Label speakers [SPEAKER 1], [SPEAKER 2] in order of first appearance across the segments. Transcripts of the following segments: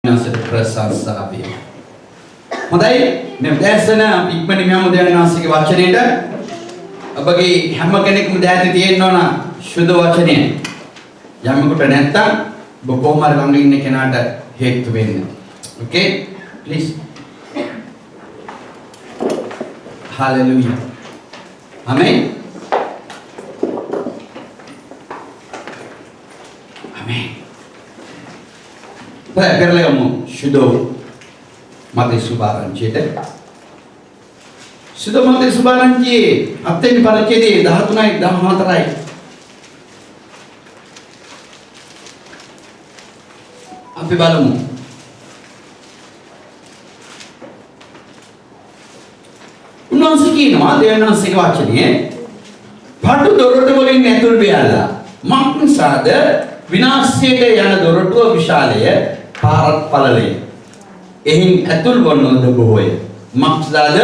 [SPEAKER 1] Nasib ප්‍රශංසා වේ. හොඳයි මේ දැසන ඉක්මනින් මම උදයන්නාසික වචනේට ඔබගේ හැම කෙනෙක්ම දැහැති තියෙන්න ඕන සුදු වචනය. යමෙකුට නැත්තම් ඔබ කොහොම හරි ළඟ ඉන්න කෙනාට හේතු වෙන්න. Okay? Please. Hallelujah. Amen. Amen. Perlamu sudah mati subaranci itu. Sudah mati subaranci. Apa yang pada kiri dah tu naik dah materai. Apa balamu? Ulang sekian, ada yang nang sekian macam ni. Padu dorot boleh netul biala. Makin sada විනාශයට යන දොරටුව විශාලය පාරක් පළලය. එහින් ඇතුල් වන්නෝද බොහෝය. මක්සදාද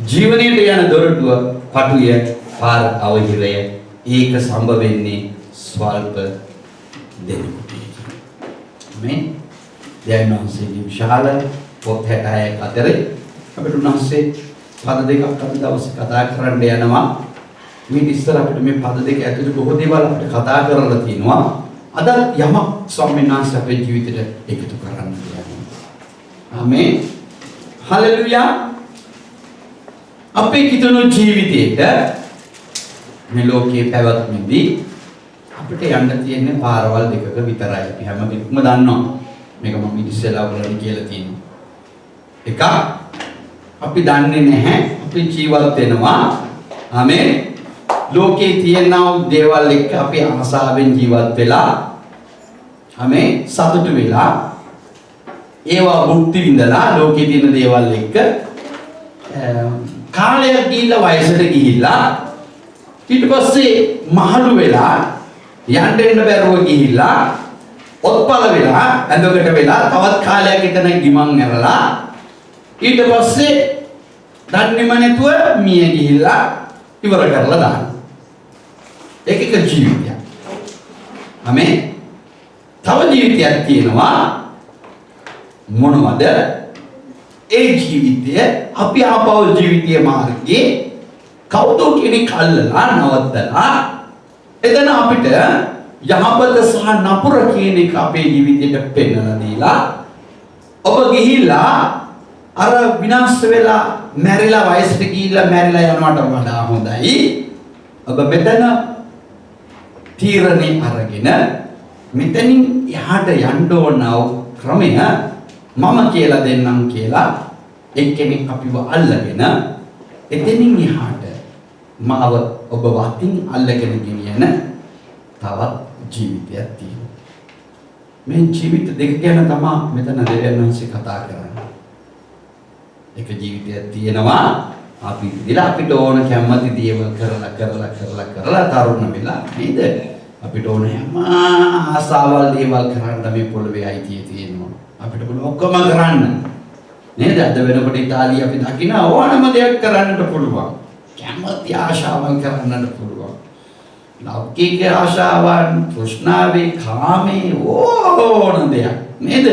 [SPEAKER 1] ජීවනයට යන දොරටුව පටුය පාර අවහිරය. ඒක සම්භව වෙන්නේ ස්වල්ප දෙනෙකුට. මේ යනෝන්සේගේ විශාල පොත් 66ක් අතරේ අපිට උන්වහන්සේ පද දෙකක් අද දවසේ කතා කරන්න යනවා. මේ ඉස්සර අපිට මේ පද දෙක ඇතුළේ බොහෝ දේවල් අපිට කතා කරලා තියෙනවා. අද යමක් ස්වාමීන් වහන්සේ අපේ ජීවිතේට එකතු කරන්න යනවා. ආමේන්. හලෙලුයා. අපේ කිතුණු ජීවිතේට මේ ලෝකයේ පැවැත්මේදී අපිට යන්න තියෙන පාරවල් දෙකක විතරයි. අපි හැම කෙනෙක්ම දන්නවා. මේක මම ඉතිසලා වලින් කියලා තියෙනවා. එකක් අපි දන්නේ නැහැ අපි ජීවත් වෙනවා. ආමේන්. ලෝකේ තියෙනා දේවල් එක්ක අපි ආසාවෙන් ජීවත් වෙලා හැමේ සතුටු වෙලා ඒවා භුක්ති විඳලා ලෝකේ තියෙන දේවල් එක්ක කාලයක් ගිහිල්ලා වයසට ගිහිල්ලා ඊට පස්සේ මහලු වෙලා යන්න එන්න බැරුව ගිහිල්ලා ඔත්පල වෙලා ඇඳකට වෙලා තවත් කාලයක් එතන ගිමන් ඇරලා ඊට පස්සේ දන්නේම නැතුව මිය ගිහිල්ලා ඉවර කරලා දානවා. ඒක ජීවිතයක්. ආමේන්. තව ජීවිතයක් තියෙනවා. මොනවද? ඒ ජීවිතය අපි ආපහු ජීවිතයේ මාර්ගයේ කවුද කෙනෙක් අල්ලලා නවත්තලා එතන අපිට යහපත සහ නපුර කියන එක අපේ ජීවිතයට පෙන්වලා දීලා ඔබ ගිහිල්ලා අර විනාශ වෙලා මැරිලා වයසට ගිහිල්ලා මැරිලා යනවට වඩා හොඳයි. ඔබ මෙතන තීරණේ අරගෙන මෙතනින් එහාට යන්න ඕන ක්‍රමය මම කියලා දෙන්නම් කියලා එක්කෙනෙක් අපිව අල්ලගෙන එතනින් එහාට මාව ඔබ වතින් අල්ලගෙන ගෙනියන තවත් ජීවිතයක් තියෙනවා. මේ ජීවිත දෙක ගැන තමයි මෙතන දෙවියන් වහන්සේ කතා කරන්නේ. එක ජීවිතයක් තියෙනවා අපි ඉඳලා අපිට ඕන කැමති දේවල් කරලා තරුණ වෙලා නේද අපිට ඕන හැම ආසාවල් දේවල් කරන්න මේ පොළවේ අයිතිය තියෙනවා අපිට පුළුවන් ඔක්කොම කරන්න නේද අද වෙනකොට ඉතාලිය අපි දකින්න ඕනම දෙයක් කරන්නට පුළුවන් කැමති ආශාවල් කරන්නට පුළුවන් ලෞකික ආශාවන් තෘෂ්ණාවේ කාමේ ඕන දෙයක් නේද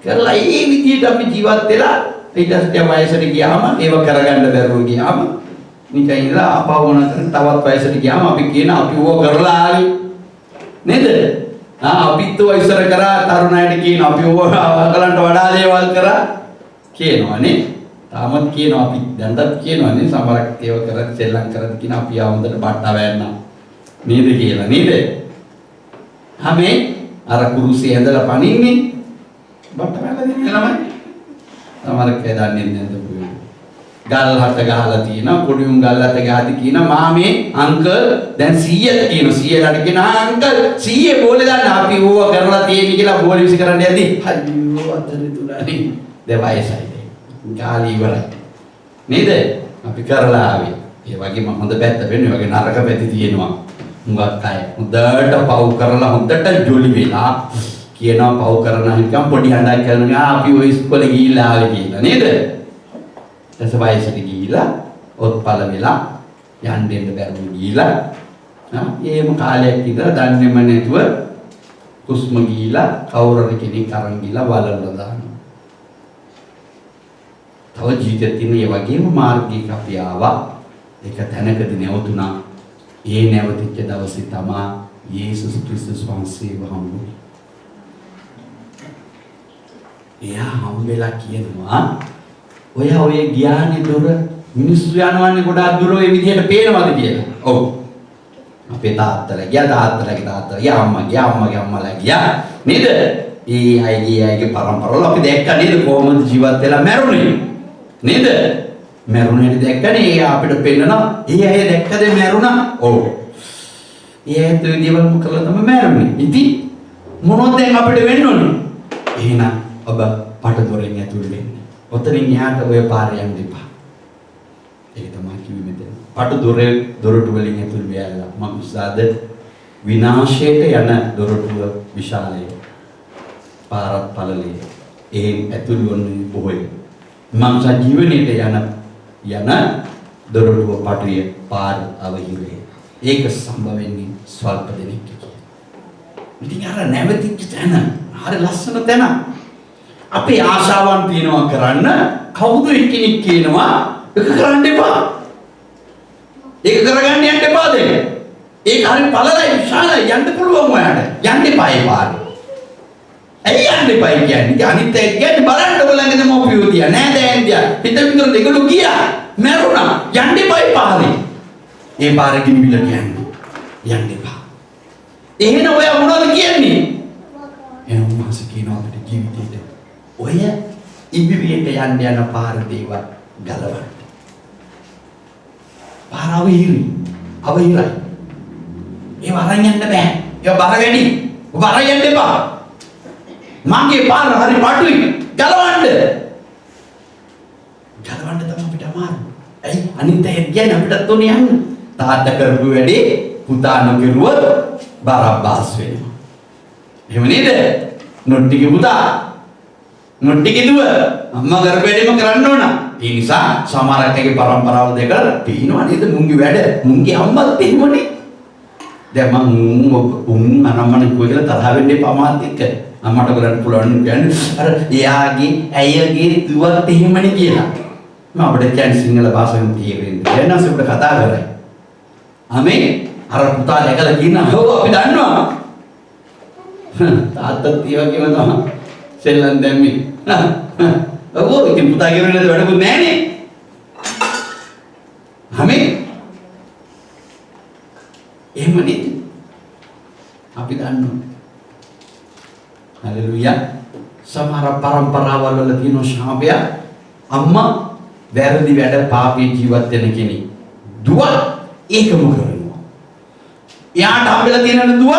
[SPEAKER 1] කරලා ඒ විදිහට අපි ජීවත් වෙලා ඊට පස්සේ වයසට ගියාම ඒව කරගන්න බැරුව ගියාම නිකන් ඉඳලා ආපහු නැතන තවත් වයසට ගියාම අපි කියන අපි ඕක කරලා ආවි නේද? අපිත් ඔය ඉස්සර කරා තරුණයිට කියන අපි ඕක අකලන්ට වඩා දේවල් කරා කියනවානේ. තාමත් කියනවා අපි දැන්වත් කියනවානේ සමහරක් ඒව කරත් සෙල්ලම් කරත් කියන අපි ආවොන්දට බට්ටා වැන්නා නේද කියලා නේද? හැමේ අර කුරුසිය ඇඳලා පනින්නේ බට්ටා වැල්ලා දෙන්නේ ළමයි. සමහරක් දන්නේ නැද්ද පුතේ? ගල් හත ගහලා තියෙනවා පොඩි උන් ගල් හත ගහදි කියන මාමේ අංකල් දැන් 100ට කියන 100ට කියන අංකල් 100 බෝලේ දාන්න අපි ඕවා කරලා තියෙන්නේ කියලා බෝලේ විසි කරන්න යද්දි අයියෝ අතරේ තුනනේ දෙවයසයි ගාලි ඉවරයි නේද අපි කරලා ආවේ ඒ වගේම හොඳ පැත්ත වෙන්නේ වගේ නරක පැති තියෙනවා හුඟක් අය හොඳට පව් කරලා හොඳට ජොලි වෙලා කියනවා පව් කරන හිටම් පොඩි හඬක් කරනවා අපි ඔය ඉස්කෝලේ ගිහිල්ලා ආවේ කියලා නේද? ඊට වයසට ගිහිල්ලා ඔත්පල වෙලා යන්න බැරුව ගිහිල්ලා එහෙම කාලයක් ඉඳලා දන්නේම නැතුව කුස්ම ගිහිලා කවුරුරි කෙනෙක් අරන් ගිහිලා වලල්ලා දානවා. තව ජීවිතේ තියෙන ඒ වගේම මාර්ගයක අපි ආවා. ඒක තැනකදී නැවතුණා. ඒ නැවතිච්ච දවසේ තමයි යේසුස් ක්‍රිස්තුස් වහන්සේව හම්බුනේ. එයා හම්බෙලා කියනවා ඔය ගියානේ දොර මිනිස්සු යනවානේ ගොඩාක් දුර ඔය විදිහට පේනවද කියලා. ඔව්. අපේ තාත්තලා ගියා අම්මගේ අම්මලා ගියා නේද? ඒ අයගේ පරම්පරවල අපි දැක්කා නේද කොහොමද ජීවත් වෙලා මැරුණේ නේද? මැරුණේ දැක්කනේ. ඒ අපිට පෙන්නනවා ඒ අය දැක්කද මැරුණා? ඔව්. ඒ අය ඒ දේවල් කළා තමයි මැරුණේ. ඉතින් මොනවද දැන් අපිට වෙන්න ඕනේ? එහෙනම් ඔබ පටදොරෙන් ඇතුල් වෙන්න. ඔතනින් එහාට ඔය පාරේ යන්න එපා. ඒක තමයි කිව්වේ මෙතන. දොරටු වලින් ඇතුල් වෙලා මම උසාද විනාශයට යන දොරටුව විශාලය. පාරත් පළලය. ඒ ඇතුල් වන්නේ බොහෝය. මම ජීවණයට යන දොරටුව පටුවේ පාර අවහිරේ. ඒක සම්භව වෙන්නේ ස්වල්ප දෙනෙක් කියලා. ඉතින් අර නැවතිච්ච තැන හරි ලස්සන තැන. අපේ ආශාවන් තියනවා කරන්න කවුද එක්කෙනෙක් කියනවා ඒක කරන්න එපා. ඒක කරගන්න යන්න එපා දෙන්න. ඒක හරි පළලයි විශාලයි යන්න පුළුවන් ඔයාලට. යන්න එපා ඒ පාරේ. ඇයි යන්න එපා කියන්නේ? අනිත් අය කියන්නේ බලන්න ඔයගොල්ලන්ගේ දෙමෝපියෝ තියා නෑ දැන් තියා. හිත විතර දෙගොල්ලෝ ගියා. මැරුණා. යන්න එපා ඒ පාරේ. ඒ පාරේ ගිනිවිල කියන්නේ. යන්න එපා. එහෙනම් ඔයා මොනවද කියන්නේ? එහෙනම් මාස කියනවා අපිට ජීවිතේට ඔය ඉබ්බිවියට යන්න යන පාර දේව ගලවන්න. පාර අවහිරයි. ඒ වරන් යන්න බෑ. ඒ බර වැඩි. ඔබ අරන් යන්න එපා. මගේ පාර හරි පාටුයි. ගලවන්න තමයි අපිට අමාරු. ඇයි අනිත් අය කියන්නේ අපිටත් උනේ යන්න. තාත්තා කරපු වැඩේ පුතා නොකරුවොත් බරබ්බාස් වෙනවා. එහෙම නේද? නොට්ටිගේ පුතා නොට්ටිගේ දුව අම්මා කරපේඩේම කරන්න ඕන. ඒ නිසා සමහරකගේ පරම්පරාව දෙක පේනවා නේද? මුංගේ වැඩ මුංගේ අම්මත් එහෙමනේ. දැන් මම අනම්මනේ කොයිලා තරහ වෙන්න එපා මාත් එක්ක. අම්මට කරන්න පුළුවන් කියන්නේ අර එයාගේ ඇයගේ දුවත් එහෙමනේ කියලා. මම අපිට කියන්නේ සිංහල භාෂාවෙන් තේරෙන්නේ. එනස අපිට කතා කරන්නේ. අමේ අර පුතා දැකලා කියනවා "ඔව් අපි දන්නවා." තාත්තත් ඒ වගේම තමයි. සෙල්ලම් දැම්මේ. ඔව් ඉතින් පුතා කියනනේ වැඩකුත් නැහනේ. අමේ එහෙම නේද? අපි දන්නවා. හලෙලුයා. සමහර පරම්පරාවල් වල තියෙන ශාපය අම්මා වැරදි වැඩ පාපී ජීවත් වෙන කෙනෙක්. දුව ඒකම කරනවා. එයාට හම්බෙලා තියෙන දුව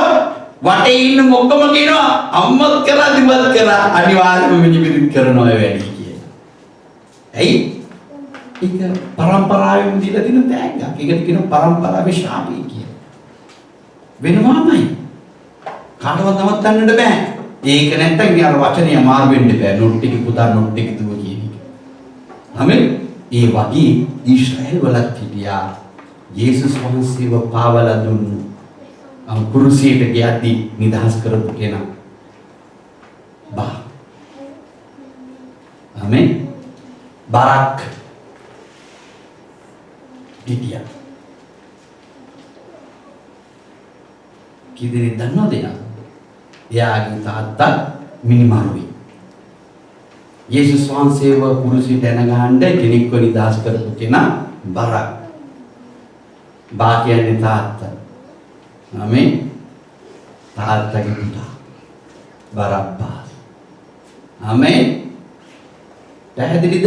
[SPEAKER 1] වටේ ඉන්න ඔක්කොම කියනවා අම්මත් කරා දිවත් කරා අනිවාර්යයෙන්ම මිනිබිරිත් කරනවා වැඩි කියලා. ඇයි? ඒක පරම්පරාවෙන් දීලා තියෙන තෑග්ගක්. ඒකට කියනවා පරම්පරාවේ ශාපය කියලා. වෙනවාමයි. කාටවත් නවත්තන්නට බෑ. ඒක නැත්තම් ඊයර වචනේ අමාරු වෙන්න බෑ. නොට්ටික පුතා නොට්ටික දුව කියන එක. ආමෙන්. ඒ වගේ ඊශ්‍රායල් වලත් හිටියා යේසුස් වහන්සේව පාවලා දුන්නු. කුරුසියට ගියද්දී නිදහස් කරපු කෙනා. ආමෙන්. බරක් හිටියා. කීදෙනෙක් දන්නවද එයා? එයාගේ තාත්තා මිනිමරුයි. යේසුස් වහන්සේව කුරුසියට එනගහන්න කෙනෙක්ව නිදහස් කරපු කෙනා බරක්. බා කියන්නේ තාත්තා. ආමෙන්. තාත්තගේ පුතා බරබ්බාස්. ආමෙන්. පැහැදිලිද?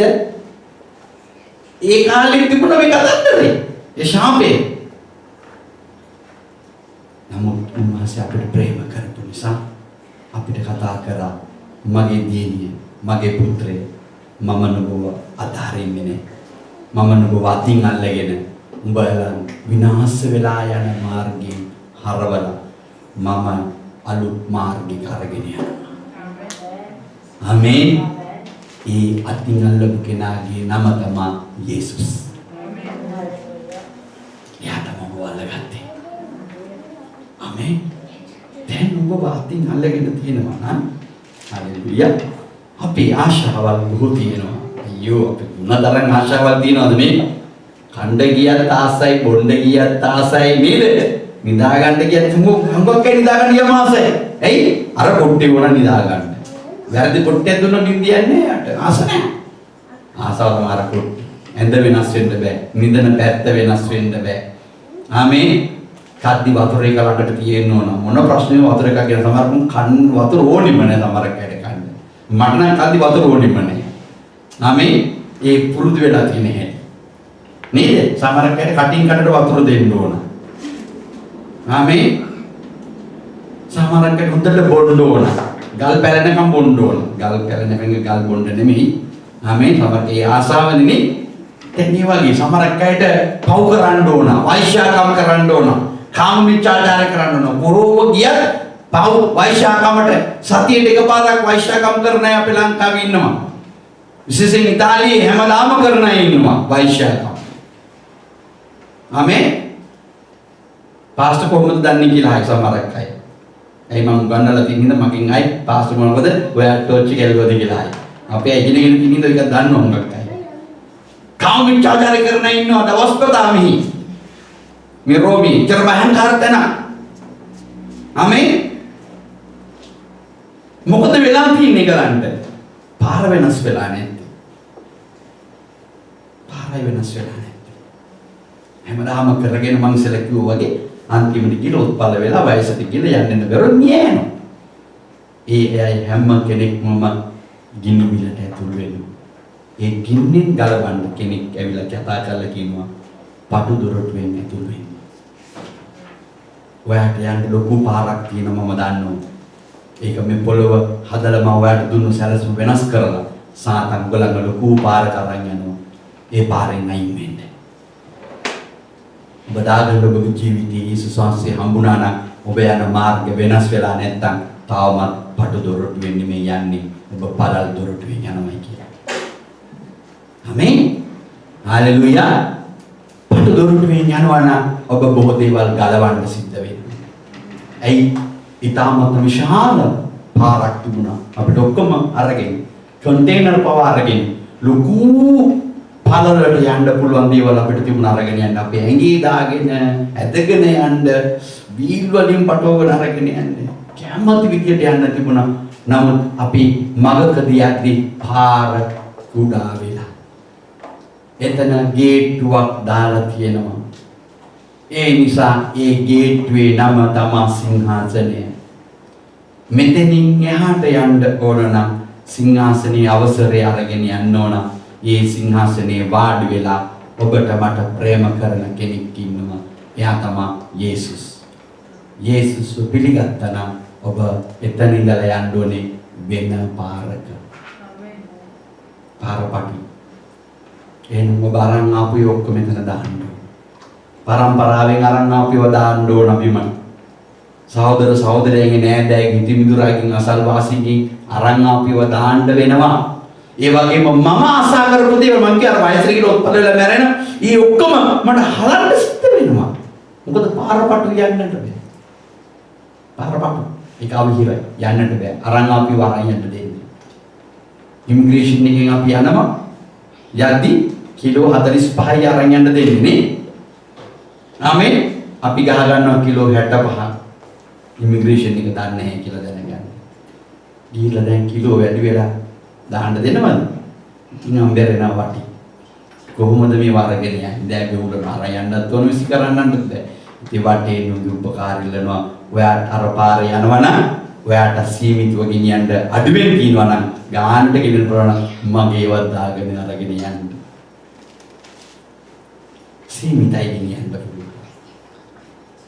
[SPEAKER 1] ඒ කාලේ තිබුණ මේ කතන්දරේ. ඒ ශාපේ. නමුත් උන්වහන්සේ අපිට ප්‍රේම කරපු නිසා අපිට කතා කරා මගේ දියණිය මගේ පුත්‍රය මම නුඹව අතාරින්නේ නැහැ. මම නුඹව අතින් අල්ලගෙන උඹලා විනාශ වෙලා යන මාර්ගයෙන් හරවලා මම අලුත් මාර්ගයක අරගෙන යනවා. ආමේන්. ඒ අතින් අල්ලපු කෙනාගේ නම තමයි යේසුස්. එයාට මම වල්ලගත්තේ. ආමේන්. දැන් ඔබ වාතින් අල්ලගෙන තියෙනවා නම් හalleluya අපි ආශාවල් බොහෝ තියෙනවා. අයියෝ අපි මොනතරම් ආශාවල් තියනවද මේ? කණ්ඩ ගියත් ආසයි, බොණ්ඩ ගියත් ආසයි නේද? නිදා ගන්න ගියත් හුඟක් අය නිදා ගන්න ගියම ආසයි. ඇයි? අර පොට්ටේ වුණා නිදා ගන්න. වැරදි පොට්ටයක් දුන්නොත් නිදියන්නේ යට. ආස නැහැ. ආසාව තමයි අර පොට්ටේ. ඇඳ වෙනස් වෙන්න බෑ. නිදන පැත්ත වෙනස් වෙන්න බෑ. ආමේ කද්දි වතුර එක ළඟට තියෙන්න ඕන. මොන ප්‍රශ්නේ වතුර එකක් කියන සමහරුන් කන් වතුර ඕනෙම නැහැ සමහරක් ඇයට කන්න. මට නම් කද්දි වතුර ඕනෙම නැහැ. ආමේ ඒ පුරුදු වෙලා තියෙන හැටි. නේද? සමහරක් ඇයට කටින් කටට වතුර දෙන්න ඕන. ආමේ සමහරක් ඇයට හොඳට බොන්න ඕන. ගල් පැලෙනකම් බොන්න ඕන. ගල් පැලෙනකම් ගල් බොන්න නෙමෙයි. ආමේ සමහරක් ඒ ආසාවනේ දැන් මේ වගේ සමහරක් අයට පව් කරන්න ඕන, වෛශ්‍යාකම් කරන්න ඕන, කාම මිත්‍යාචාර කරන්න ඕන. බොරෝව ගියත් පව් වෛශ්‍යාකමට සතියට එකපාරක් වෛශ්‍යාකම් කරන අය අපේ ලංකාවේ ඉන්නවා. විශේෂයෙන් ඉතාලියේ හැමදාම කරන අය ඉන්නවා වෛශ්‍යාකම්. ආමේ පාස්ටර් කොහොමද දන්නේ කියලා අය සමහරක් අය. ඇයි මම උගන්වලා තියෙන හින්දා මගෙන් අය පාස්ටර් මොනවද ඔයා ටෝච් එක එල්ලුවද කියලා අය. අපි ඉගෙනගෙන තියෙන හින්දා ඒක දන්න හොඟක් අය. කාම විචාර කරන ඉන්නවා දවස් පතාමි මේ රෝමි ඉතර බහංකාර තන ආමේ මොකද වෙලා තියෙන්නේ ගලන්ට පාර වෙනස් වෙලා නැද්ද පාර වෙනස් වෙලා නැද්ද හැමදාම කරගෙන මං ඉස්සෙල්ලා කිව්වා වගේ අන්තිමට ගිහලා උත්පල වෙලා වයසට ගිහලා යන්න බැරුව නියනවා ඒ අය හැම කෙනෙක්ම ගිනි මිලට ඇතුල් වෙනවා ඒ ගින්නෙන් ගලවන්න කෙනෙක් ඇවිල්ලා කතා කරලා කියනවා පටු දොරටුවෙන් ඇතුල් වෙන්න. ඔයාට යන්න ලොකු පාරක් තියෙනවා මම දන්නවා. ඒක මේ පොළව හදලා මම ඔයාට දුන්නු සැලසුම වෙනස් කරලා සාතන් ගලන ලොකු පාරක අරන් යනවා. ඒ පාරෙන් අයින් වෙන්න. ඔබ දාගන්න ඔබගේ ජීවිතයේ යේසුස් වහන්සේ හම්බුණා නම් ඔබ යන මාර්ගය වෙනස් වෙලා නැත්තම් තාමත් පටු දොරටුවෙන් නෙමෙයි යන්නේ. ඔබ පළල් දොරටුවෙන් යනවා කියලා. ආමේන් හalleluya පටු දොරටුවෙන් යනවා නම් ඔබ බොහෝ දේවල් ගලවන්න සිද්ධ වෙනවා. ඇයි? ඊටමත් විශාල පාරක් තිබුණා. අපිට ඔක්කොම අරගෙන කන්ටේනර් පව අරගෙන ලොකු පාරවලට යන්න පුළුවන් දේවල් අපිට තිබුණා අරගෙන යන්න. අපි ඇඟේ දාගෙන ඇදගෙන යන්න වීල් වලින් පටවගෙන අරගෙන යන්න. කැමති විදියට යන්න තිබුණා. නමුත් අපි මගකදී යද්දී පාර කුඩා වෙලා එතන ගේට්ටුවක් දාලා තියෙනවා. ඒ නිසා ඒ ගේට්ටුවේ නම තමයි සිංහාසනය. මෙතනින් එහාට යන්න ඕන නම් සිංහාසනයේ අවසරය අරගෙන යන්න ඕන. ඒ සිංහාසනයේ වාඩි වෙලා ඔබට මට ප්‍රේම කරන කෙනෙක් ඉන්නවා. එයා තමයි යේසුස්. යේසුස් පිළිගත්තා නම් ඔබ එතන ඉඳලා යන්න ඕනේ වෙන පාරක. ආමේන්. පාරපටි එහෙනම් ඔබ අරන් ආපු ඔක්කොම මෙතන දාන්න ඕන. පරම්පරාවෙන් අරන් ආපුව දාන්න ඕන අපිම. සහෝදර සහෝදරයන්ගේ නෑදෑයන් හිතමිදුරාගෙන් අසල්වාසීන්ගෙන් අරන් ආපුව දාන්න වෙනවා. ඒ වගේම මම ආසා කරපු දේවල් මම කිය අර වයසට ගිහලා ඔත්පල වෙලා මැරෙන ඊ ඔක්කොම මට හලන්න සිද්ධ වෙනවා. මොකද පාරපටු යන්නට බෑ. පාරපටු ඒක අවහිරයි යන්නට බෑ. අරන් ආපුව අරන් යන්න දෙන්නේ. ඉමිග්‍රේෂන් එකෙන් අපි යනවා. යද්දි කිලෝ 45යි අරන් යන්න දෙන්නේ නේ. ආමේ අපි ගහ ගන්නවා කිලෝ 65. ඉමිග්‍රේෂන් එක දන්නේ නැහැ කියලා දැනගන්න. ගිහිල්ලා දැන් කිලෝ වැඩි වෙලා දාන්න දෙනවද? ඉතින් අම්බෙරේනා වටි. කොහොමද මේ වරගෙන යන්නේ? දැන් බෙවුලන අරන් යන්නත් ඕන විසි කරන්නත් බෑ. ඉතින් වටේ නුඹ උපකාරීලනවා. ඔයාට අර පාරේ යනවා නම් ඔයාට සීමිතව ගෙනියන්න අඩුවෙන් කියනවා නම් ගානට ගෙනියන්න පුළුවන් මගේවත් දාගෙන අරගෙන යන්න. සීමිතයි ගෙනියන්න පුළුවන්.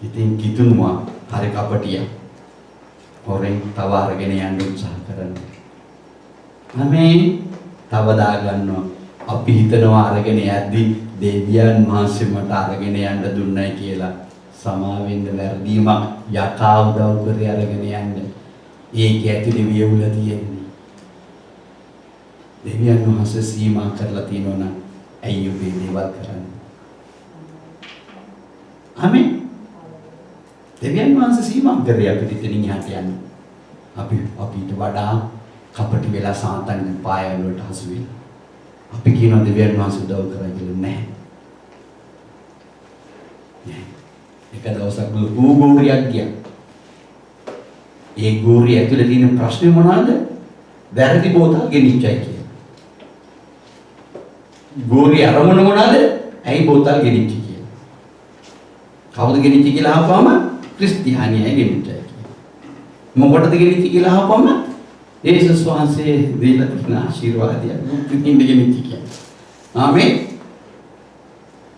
[SPEAKER 1] ඉතින් කිතුනුවා හරි කපටියා. හොරෙන් තව අරගෙන යන්න උත්සාහ කරනවා. අනේ තව දා ගන්නවා. අපි හිතනවා අරගෙන යද්දි දෙවියන් වහන්සේ මට අරගෙන යන්න දුන්නයි කියලා. සමාවෙන්න වැරදීමක් යකා උදව් කරේ අරගෙන යන්න. ඒක ඇතුලේ වියවුල තියෙන්නේ. දෙවියන් වහන්සේ සීමා කරලා තියෙනවා නම් ඇයි ඔබේ දේවල් කරන්නේ? ආමේන්. දෙවියන් වහන්සේ සීමා කරේ අපිට ඉතින් යහට යන්න. අපිට වඩා කපටි වෙලා සාතන්ගේ පායවල වලට හසු වෙලා. අපි කියනවා දෙවියන් වහන්සේ උදව් කරයි කියලා නැහැ. එක දවසක් ගෝරියක් ගියා. ඒ ගෝරිය ඇතුලේ තියෙන ප්‍රශ්නේ මොනවාද? වැරදි බෝතල් ගෙනිච්චයි කියලා. ගෝරිය අරමුණ මොනවාද? ඇයි බෝතල් ගෙනිච්චි කියලා. කවුද ගෙනිච්චි කියලා අහපුවම ක්‍රිස්තියානියයි ගෙනිච්චයි කියලා. මොකටද ගෙනිච්චි කියලා අහපුවම යේසුස් වහන්සේ දීලා තියෙන ආශිර්වාදය දුක්ඛින් ගෙනිච්චි කියලා. ආමේන්.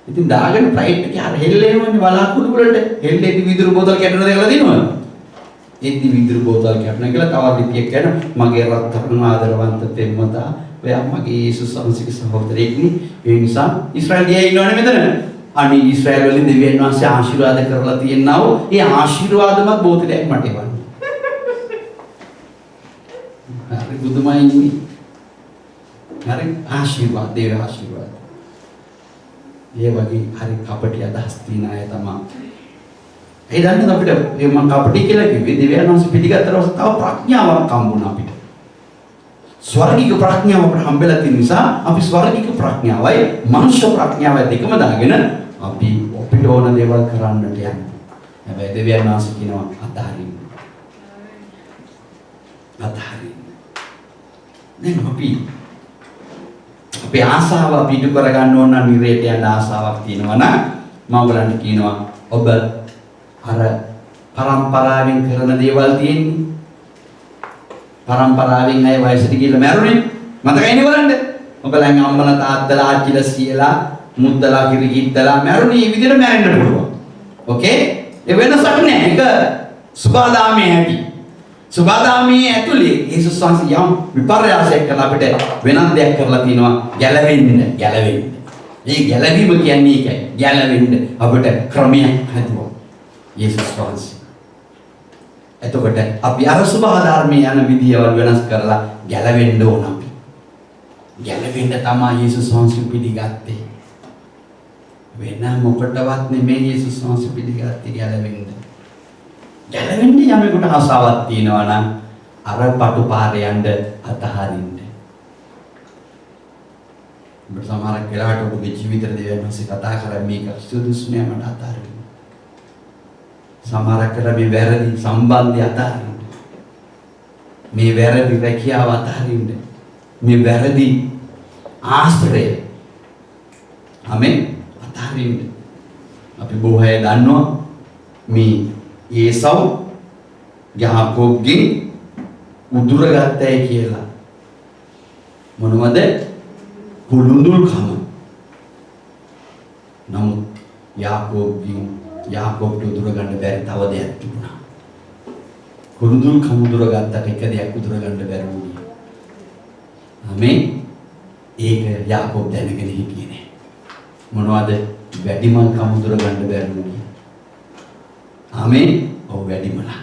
[SPEAKER 1] ඉතින් දාගෙන ෆ්ලයිට් එකේ අර හෙල්ලෙනවනේ බලාකුළු වලට හෙල්ලෙදි විදුරු බෝතල් කැඩෙන දේවල් දිනවද? එද්දි විදුරු බෝතල් කැඩුණා කියලා තවත් ලිපියක් කරන මගේ රත්තරන් ආදරවන්ත තෙම්මතා ඔයා මගේ යේසුස් වහන්සේගේ සහෝදරයෙක් නේ. ඒ නිසා ඊශ්‍රායල් ගියා ඉන්නවනේ මෙතන. අනේ ඊශ්‍රායල් වලින් දෙවියන් වහන්සේ ආශිර්වාද කරලා තියෙනවා. ඒ ආශිර්වාදමත් බෝතලයක් මට එවන්න. හරි බුදුමයි ඉන්නේ. හරි ආශිර්වාද දේව ආශිර්වාද. ඒ වගේ හරි කපටි අදහස් තියන අය තමයි. ඒ දන්නද අපිට මේ මම කපටි කියලා කිව්වේ දෙවියන් වහන්සේ පිළිගත්තට පස්සේ තව ප්‍රඥාවක් හම්බුණා අපිට. ස්වර්ගික ප්‍රඥාව අපිට හම්බෙලා තියෙන නිසා අපි ස්වර්ගික ප්‍රඥාවයි මනුෂ්‍ය ප්‍රඥාවයි දෙකම දාගෙන අපි අපිට ඕන දේවල් කරන්නට යනවා. හැබැයි දෙවියන් වහන්සේ කියනවා අතහරින්න. අතහරින්න. දැන් අපේ ආසාව පිටු කරගන්න ඕන නම් නිරේට යන ආසාවක් තියෙනවා නම් මම ඔයගලන්ට කියනවා ඔබ අර පරම්පරාවෙන් කරන දේවල් තියෙන්නේ පරම්පරාවෙන් අය වයසට ගිහිල්ලා මැරුණේ මතකයිනේ බලන්න ඔයගලන් අම්මලා තාත්තලා ආච්චිලා සීයලා මුද්දලා කිරිකිද්දලා මැරුණේ මේ විදිහට මැරෙන්න පුළුවන් ඕකේ ඒ වෙනසක් නෑ ඒක සුභාදාමයේ ඇති සුභාදාමයේ ඇතුලේ යේසුස් වහන්සේ යම් විපර්යාසයක් කළා අපිට වෙනත් දෙයක් කරලා තිනවා ගැලවෙන්න. මේ ගැලවීම කියන්නේ ඒකයි. ගැලවෙන්න අපිට ක්‍රමයක් හදුවා යේසුස් වහන්සේ. එතකොට අපි අර සුභාධර්මයේ යන විදියවල් වෙනස් කරලා ගැලවෙන්න ඕන අපි. ගැලවෙන්න තමයි යේසුස් වහන්සේ පිළිගත්තේ. වෙන මොකටවත් නෙමෙයි යේසුස් වහන්සේ පිළිගත්තේ ගැලවෙන්න. ගැලවෙන්න යමෙකුට ආසාවක් තියෙනවා නම් අර පටු පාරේ යන්න අතහරින්න. ඔබ සමහරක් වෙලාවට ඔබගේ ජීවිතේ දෙවියන් වහන්සේ කතා කරන්නේ මේක සුදුසු නෑ මට අතහරින්න. සමහරක් වෙලාවට මේ වැරදි සම්බන්ධය අතහරින්න. මේ වැරදි රැකියාව අතහරින්න. මේ වැරදි ආශ්‍රය ආමෙන් අතහරින්න. අපි බොහෝ අය දන්නවා මේ ඒසව් යාකෝබ්ගෙන් උදුරගත්තයි කියලා. මොනවද? කුළුඳුල්කම. නමුත් යාකෝබ්ට උදුරගන්න බැරි තව දෙයක් තිබුණා. කුළුඳුල්කම උදුරගත්තට එක දෙයක් උදුරගන්න බැරි වුණා. ආමේන්. ඒක යාකෝබ් දැනගෙන හිටියේ නෑ. මොනවද? වැඩිමල්කම උදුරගන්න බැරි වුණා. ආමේන්. ඔව් වැඩිමලා.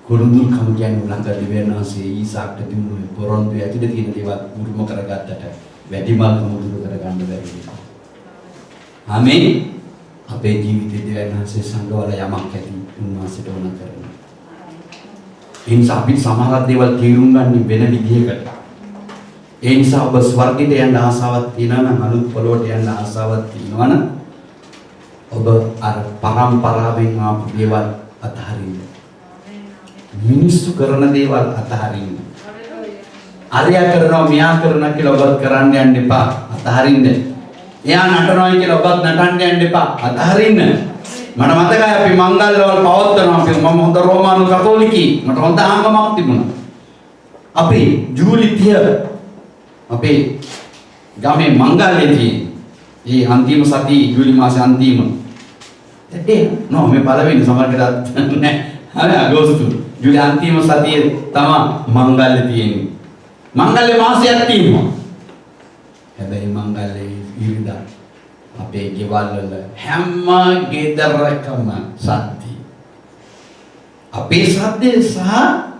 [SPEAKER 1] කුරුඳුල්කම කියන්නේ උලංග දෙවියන් වහන්සේ ඊසාක්ට දුන්නු පොරොන්දු ඇතුලේ තියෙන දේවල් මුරුම කරගත්තට වැඩිමල්කම උදුර කරගන්න බැරි නිසා. ආමේන්. අපේ ජීවිතේ දෙවියන් වහන්සේ සංගවල යමක් ඇති උන්වහන්සේට ඕන කරනවා. ඒ නිසා අපි සමහර දේවල් තේරුම් ගන්න වෙන විදිහකට. ඒ නිසා ඔබ ස්වර්ගයට යන්න ආසාවක් තියෙනවා නම් අලුත් පොළොවට යන්න ආසාවක් තියෙනවා නම් ඔබ අර පරම්පරාවෙන් ආපු දේවල් අතහරින්න. මිනිස්සු කරන දේවල් අතහරින්න. අරයා කරනවා මෙයා කරනවා කියලා ඔබත් කරන්න යන්න එපා. අතහරින්න. එයා නටනවා කියලා ඔබත් නටන්න යන්න එපා. අතහරින්න. මට මතකයි අපි මංගල්‍යවල පවත්වනවා. අපි මම හොඳ රෝමානු කතෝලිකයි. මට හොඳ ආගමක් තිබුණා. අපි ජූලි 30 අපේ ගමේ මංගල්‍යදී ඒ අන්තිම සතියේ ජූලි මාසේ අන්තිම නෝ මේ පළවෙනි සමහරකට නෑ හරි අගෝස්තු ජූලි අන්තිම සතියේ තමයි මංගල්‍ය තියෙන්නේ මංගල්‍ය මාසයක් තියෙනවා හැබැයි මංගල්‍ය ඉරිදා අපේ ගෙවල් වල හැම ගෙදරකම සද්දි අපේ සද්දේ සහ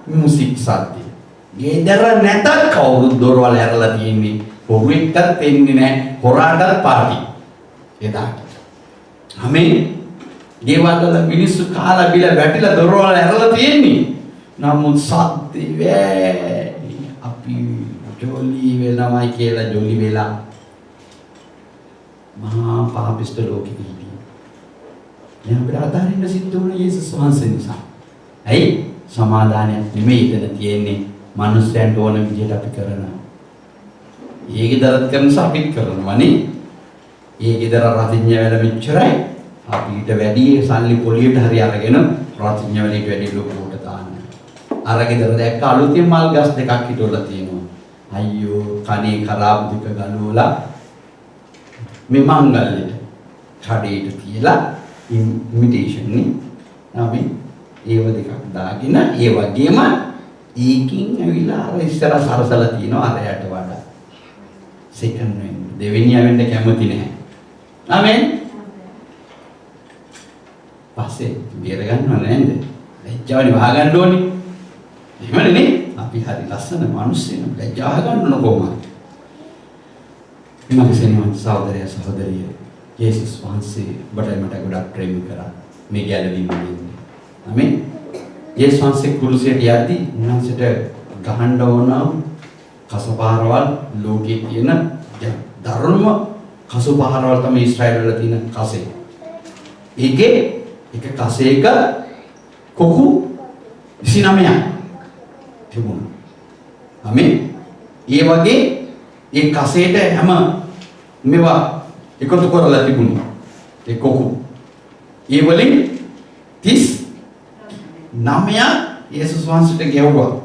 [SPEAKER 1] මියුසික් සද්දි ගෙදර නැතත් කවුරුත් දොරවල් ඇරලා තියෙන්නේ හොරුෙක්ටත් එන්නේ නැහැ හොරාටත් පාටි එදාට ආමේන් ගෙවල් වල මිනිස්සු කාලා බිලා වැටිලා දොරවල් ඇරලා තියෙන්නේ. නමුත් සත්‍ය වැඩි. අපි ජොලි වෙනවයි කියලා ජොලි වෙලා මහා පාපිෂ්ඨ ලෝකෙක හිටියේ. දැන් අපිට අතාරින්න සිද්ධ වුණා යේසුස් වහන්සේ නිසා. ඇයි? සමාදානයක් නෙමෙයි එතන තියෙන්නේ. මිනිස්යන්ට ඕන විදිහට අපි කරනවා. ඒ ගෙදරත් කරන අපිත් කරනවානේ. ඒ ගෙදර රතිඤ්ඤ වල මෙච්චරයි. අපිට වැඩි සල්ලි පොලියට හරි අරගෙන රතිඤ්ඤ වලට වැඩි ලොකුවට දාන්න. අර ගෙදර දැක්ක අලුතින් මල් ගස් දෙකක් හිටවලා තියෙනවා. අයියෝ කනේ කරාබ් දෙක ගලවලා මේ මංගල්‍යයට කඩේට තියලා ඉන්විටේෂන් නේ. අපි ඒව දෙකක් දාගෙන ඒ වගේම ඒකින් ඇවිල්ලා අර ඉස්සර සරසලා තියනවා අරයට වඩා. සෙකන්ඩ් වෙන්න දෙවෙනියා වෙන්න කැමති නැහැ. ආමෙන්. පස්සේ බේර ගන්නව නේද? ලැජ්ජාවනේ වහ ගන්න ඕනේ. එහෙමනේ නේ. අපි හරි ලස්සන මිනිස්සුන් ලැජ්ජාව ගන්න ඕන කොහොමද? මගේ සෙනෙහවන්ත සහෝදරයා සහෝදරිය යේසුස් වහන්සේ බඩමට ගොඩක් ප්‍රේම කරා මේ ගැලවීම දෙන්නේ. ආමෙන්. යේසුස් වහන්සේ කුරුසියට යද්දී උන්වහන්සේට ගහන්න ඕන කසපාරවල් ලෝකේ තියෙන දරුණුම කසපාරවල් තමයි ඊශ්‍රායල් වල තියෙන කසේ. ඒකේ එක කසේක කොකු 29ක් තිබුණා. ආමෙන්. ඒ වගේ ඒ කසේට හැම මේවා එකතු කරලා තිබුණා. ඒ කොකු. ඒ වලින් 39 යේසුස් වහන්සේට ගෙවුවා.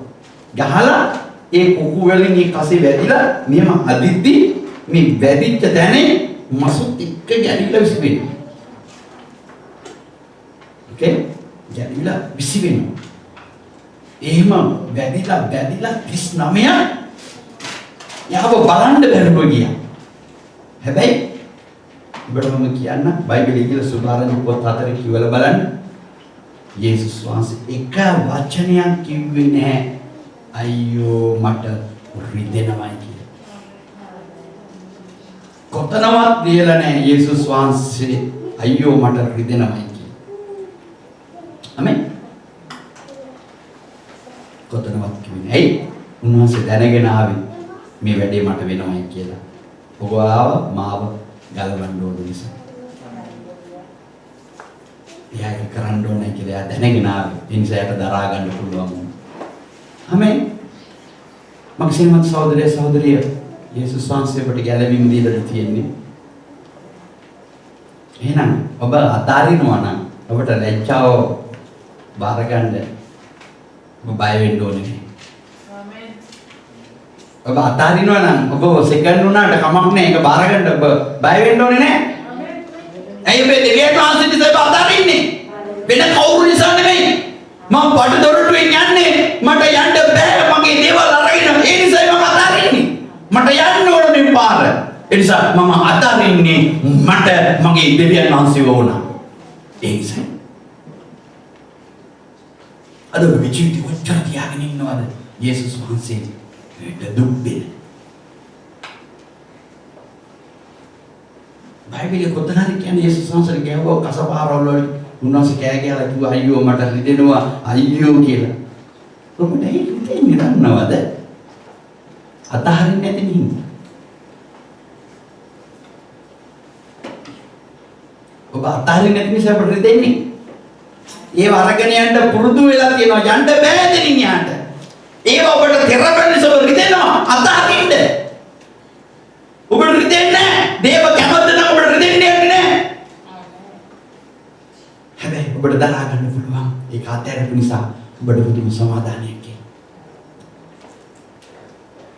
[SPEAKER 1] ගහලා ඒ කොකු වලින් ඒ කසේ වැදිලා මෙහෙම අදිද්දි මේ වැදිච්ච තැනේ මසුත් එක්ක ගැලිලා විසි වෙනවා. ඕකේ? ගැලිලා විසි වෙනවා. එහෙම වැදිලා 39 යාව බලන්න බැරුව ගියා. හැබැයි ඔබට මම කියන්න බයිබලයේ කියලා සුභාරම්භ පොත් 4 කියවලා බලන්න. යේසුස් වහන්සේ එක වචනයක් කිව්වේ නැහැ. අයියෝ මට රිදෙනවා කියලා. කොතනවත් කියලා නැහැ යේසුස් වහන්සේ අයියෝ මට රිදෙනවා කියලා. ආමෙන්. කොතනවත් කිව්වේ නැහැ. උන්වහන්සේ දැනගෙන ආවේ මේ වැඩේ මට වෙනවයි කියලා. ඔබ ආව මාව ගලවන්න ඕන නිසා. එයා ඒක කරන්න ඕනේ කියලා එයා දැනගෙන ආවේ. ඒ නිසා එයාට දරා ගන්න පුළුවන් වුණා. ආමෙන්. මගේ සෙනෙහවන්ත සහෝදරය සහෝදරිය යේසුස් වහන්සේ අපට ගැලවීම දීලා තියෙන්නේ. එහෙනම් ඔබ අතාරිනවා නම් ඔබට ලැජ්ජාව බාර ගන්න ඔබ බය වෙන්න ඕනේ. ඔබ අතාරිනවා නම් ඔබ සෙකන්ඩ් වුණාට කමක් නැහැ. ඒක බාර ගන්න ඔබ බය වෙන්න ඕනේ නැහැ. ඇයි ඔබ දෙවියන් වහන්සේ නිසා අතාරින්නේ? වෙන කවුරු නිසා නෙමෙයි. මම බඩ දොරටුවෙන් යන්නේ. මට යන්න බෑ. මගේ දේවල් අරගෙන. ඒ නිසායි මම අතාරින්නේ. මට යන්න ඕන මේ පාර. ඒ නිසා මම අතාරින්නේ මට මගේ දෙවියන් වහන්සේ ඕන. ඒ නිසා අද ඔබ ජීවිතේ කොච්චර තියාගෙන ඉන්නවද? යේසුස් වහන්සේ දුක් දෙන. බයිබලයේ කොතන හරි කියන්නේ යේසුස් වහන්සේ ගැහුවා කසපාරවල වල උන්වහන්සේ කෑ ගහලා කිව්වා අයියෝ මට රිදෙනවා අයියෝ කියලා. ඔබට ඒක දෙන්නේ දන්නවද? අතහරින්නේ නැති නිහින්. ඔබ අතහරින්නේ නැති නිසා අපට රිදෙන්නේ. ඒව අරගෙන යන්න පුරුදු වෙලා තියෙනවා යන්න බෑ දෙනින් යන්න. ඒව ඔබට තෙරපෙන්න සොබ රිදෙනවා අතහරින්න. ඔබට රිදෙන්නේ නැහැ. දේව කැමති නම් ඔබට රිදෙන්නේ නැහැ. හැබැයි ඔබට දරා ගන්න පුළුවන්. ඒක අතහැරපු නිසා ඔබට පුදුම සමාදානයක් එයි.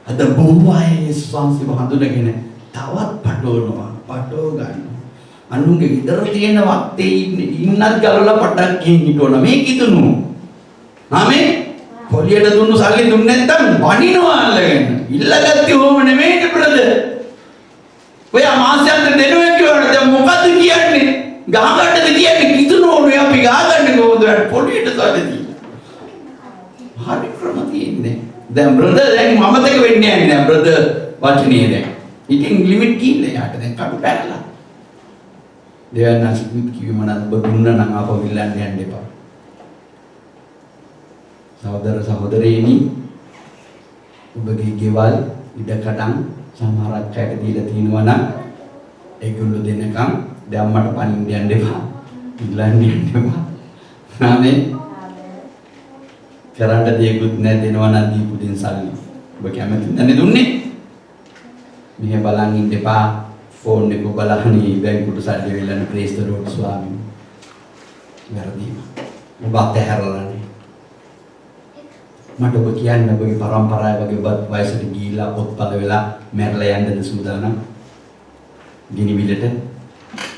[SPEAKER 1] අද බොහෝ අය යේසුස් වහන්සේව හඳුනගෙන තවත් පටවනවා පටව ගන්නවා. අනුන්ගේ විතර තියෙන වත්තේ ඉන්නත් ගලවලා පටක් ගිහින් හිටවන මේ කිතුණු. ආමේ පොලියට දුන්නු සල්ලි දුන්නේ නැත්නම් වණිනවා අල්ලගෙන. ඉල්ලගත්තේ ඕම නෙමෙයි බ්‍රදර්. ඔය මාසයන්ට දෙනුවෙක් කියවන දැන් මොකද්ද කියන්නේ? ගහගන්නද කියන්නේ කිතුණු ඕනේ අපි ගහගන්නේ කොහොමද? පොලියට සල්ලි දීලා. හරි ක්‍රම තියෙන්නේ. දැන් බ්‍රදර් දැන් මමතක වෙන්නේ නැහැ දැන් බ්‍රදර් වචනේ දැන්. ඉතින් ලිමිට් කීයද යාට දැන් කඩු පැනලා. දෙවියන් වහන්සේ කිව්වේ මොනවද? ඔබ දුන්නා නම් ආපහු ඉල්ලන්න යන්න එපා. සහෝදර සහෝදරයනි, ඔබගේ ගෙවල් ඉඩකඩම් සමහරක් අයට දීලා තිනවා නම් ඒගොල්ලෝ දෙනකම් දැම්මට පණින්න යන්න එපා. ඉල්ලන්න යන්න එපා. ආමෙන්. කරන්න දෙයක්වත් නැ දෙනවා නම් දීපු දෙන් සල්ලි. ඔබ කැමති නැන්නේ දුන්නේ. මෙහෙ බලන් ඉන්න එපා. ෆෝන් එක බලහනේ බැංකුවට සල්ලි වෙලන ප්‍රේස් ද ලෝඩ් ස්වාමීන්. වැරදීම. ඔබ අතහැරලානේ. මට ඔබ කියන්න ඔබගේ පරම්පරාව වගේ ඔබත් වයසට ගිහිලා පොත්පල වෙලා මැරලා යන්නද සූදානම්? ගිනිවිලට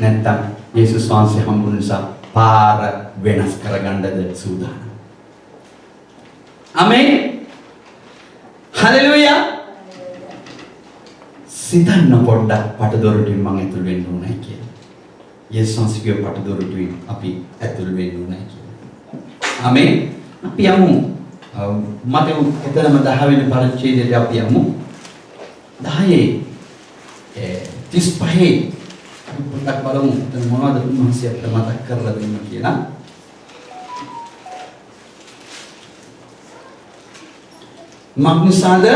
[SPEAKER 1] නැත්තම් යේසුස් වහන්සේ හම්බුන නිසා පාර වෙනස් කරගන්නද සූදානම්? ආමෙන්. හලෙලූයා. සිතන්න පොඩ්ඩක් පටදොරටුවෙන් මම ඇතුල් වෙන්න ඕනයි කියලා. යේසුස් වහන්සේගේ පටදොරටුවෙන් අපි ඇතුල් වෙන්න ඕනයි කියලා. ආමෙන්. අපි යමු මතක එතරම් 10 වෙනි පරිච්ඡේදයට අපි යමු. 10 35 අපි පොඩ්ඩක් බලමු මොනවද උන්වහන්සේ අපිට මතක් කරලා දෙන්න කියලා. මක්නිසාද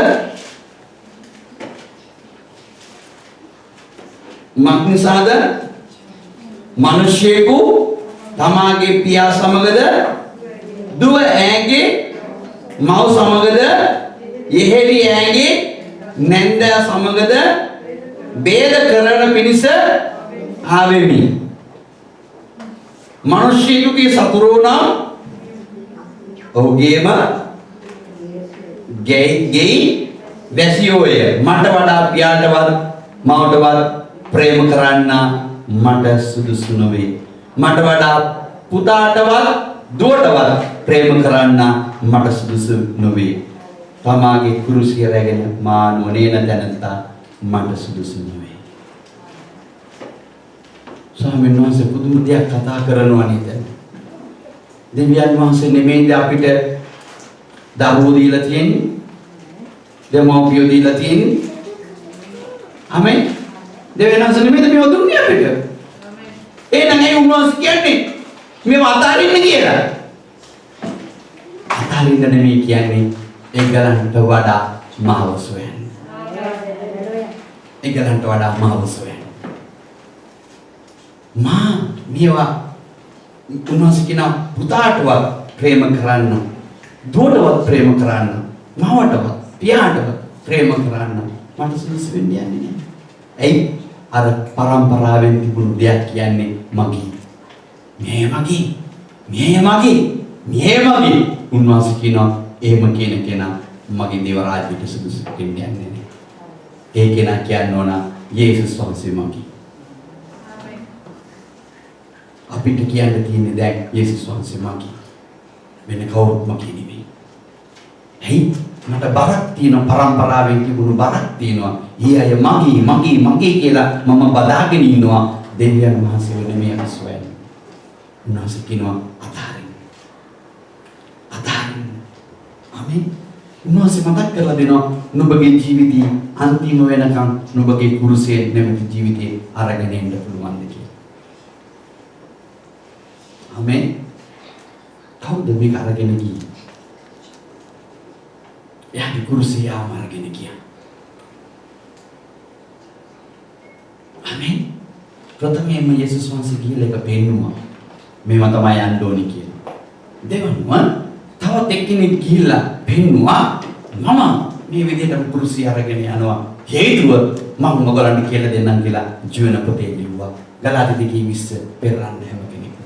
[SPEAKER 1] මිනිසෙකු තමාගේ පියා සමගද දුව ඈගේ මව් සමගද යෙහෙළි ඈගේ නැන්දා සමගද බේද කරන පිණිස ආවෙමි. මිනිසෙකුගේ සතුරෝ නම් ඔහුගේම ගෙයි වැසියෝය. මට වඩා පියාටවත් මවටවත් ප්‍රේම කරන්න මට සුදුසු නොවේ. මට වඩා පුතාටවත් දුවටවත් ප්‍රේම කරන්න මට සුදුසු නොවේ. තමාගේ කුරුසිය රැගෙන මා නොනේන තැනත්තා මට සුදුසු නොවේ. ස්වාමීන් වහන්සේ පුදුම දෙයක් කතා කරනවා නේද? දෙවියන් වහන්සේ නෙමෙයිද අපිට දරුවෝ දීලා තියෙන්නේ? දෙමව්පියෝ දීලා තියෙන්නේ? ආමෙන්. දෙවියන් වහන්සේ නෙමෙයිද මේව දුන්නේ අපිට? එහෙනම් ඒ උන්වහන්සේ කියන්නේ මේව අතාරින්න කියලා. අතාරින්න නෙමෙයි කියන්නේ ඒගලන්ට වඩා මාව සොයන්න. ඒගලන්ට වඩා මාව සොයන්න. මා මේවා උන්වහන්සේ කියන පුතාටවත් ප්‍රේම කරන්න, දුවටවත් ප්‍රේම කරන්න, මවටවත් පියාටවත් ප්‍රේම කරන්න මට සුදුසු වෙන්නේ නැහැ. ඇයි? අර පරම්පරාවෙන් තිබුණු දෙයක් කියන්නේ මගේ. මේ මගේ. උන්වහන්සේ කියනවා එහෙම කියන කෙනා මගේ දේව රාජ්‍යයට සුදුසු වෙන්නේ නැහැ. ඒ කෙනා කියන්න ඕන යේසුස් වහන්සේ මගේ. අපිට කියන්න තියෙන්නේ දැන් යේසුස් වහන්සේ මගේ. වෙන කවුරුත් මගේ නෙමෙයි. ඇයි? මට බරක් තියෙනවා, පරම්පරාවෙන් තිබුණු බරක් තියෙනවා. ඊ අය මගේ කියලා මම බදාගෙන ඉන්නවා. දෙවියන් වහන්සේ වෙන මේ අස්වැන්න. උන්වහන්සේ කියනවා අතාරින්න. ආමෙන්. උන්වහන්සේ මතක් කරලා දෙනවා නුඹගේ ජීවිතේ අන්තිම වෙනකන් නුඹගේ කුරුසයේ නැමැති ජීවිතේ අරගෙන ඉන්න පුළුවන්ද කියලා. ආමෙන්. කවුද මේක අරගෙන ගියේ? එයාගේ කුරුසිය අරගෙන ගියා. ආමෙන්. ප්‍රථමයෙන්ම යේසුස් වහන්සේ කියලා එක පෙන්නුවා. මේවා තමයි යන්න ඕනේ කියලා. දෙවනුව තවත් එක්කෙනෙක් ගිහිල්ලා පෙන්නුවා මම මේ විදිහට කුරුසිය අරගෙන යනවා. හේතුව මම ඔයගලන්ට කියලා දෙන්නම් කියලා ජීවන පොතේ ලිව්වා. ගලාති 2:20 පෙරරන්න හැම කෙනෙක්ම.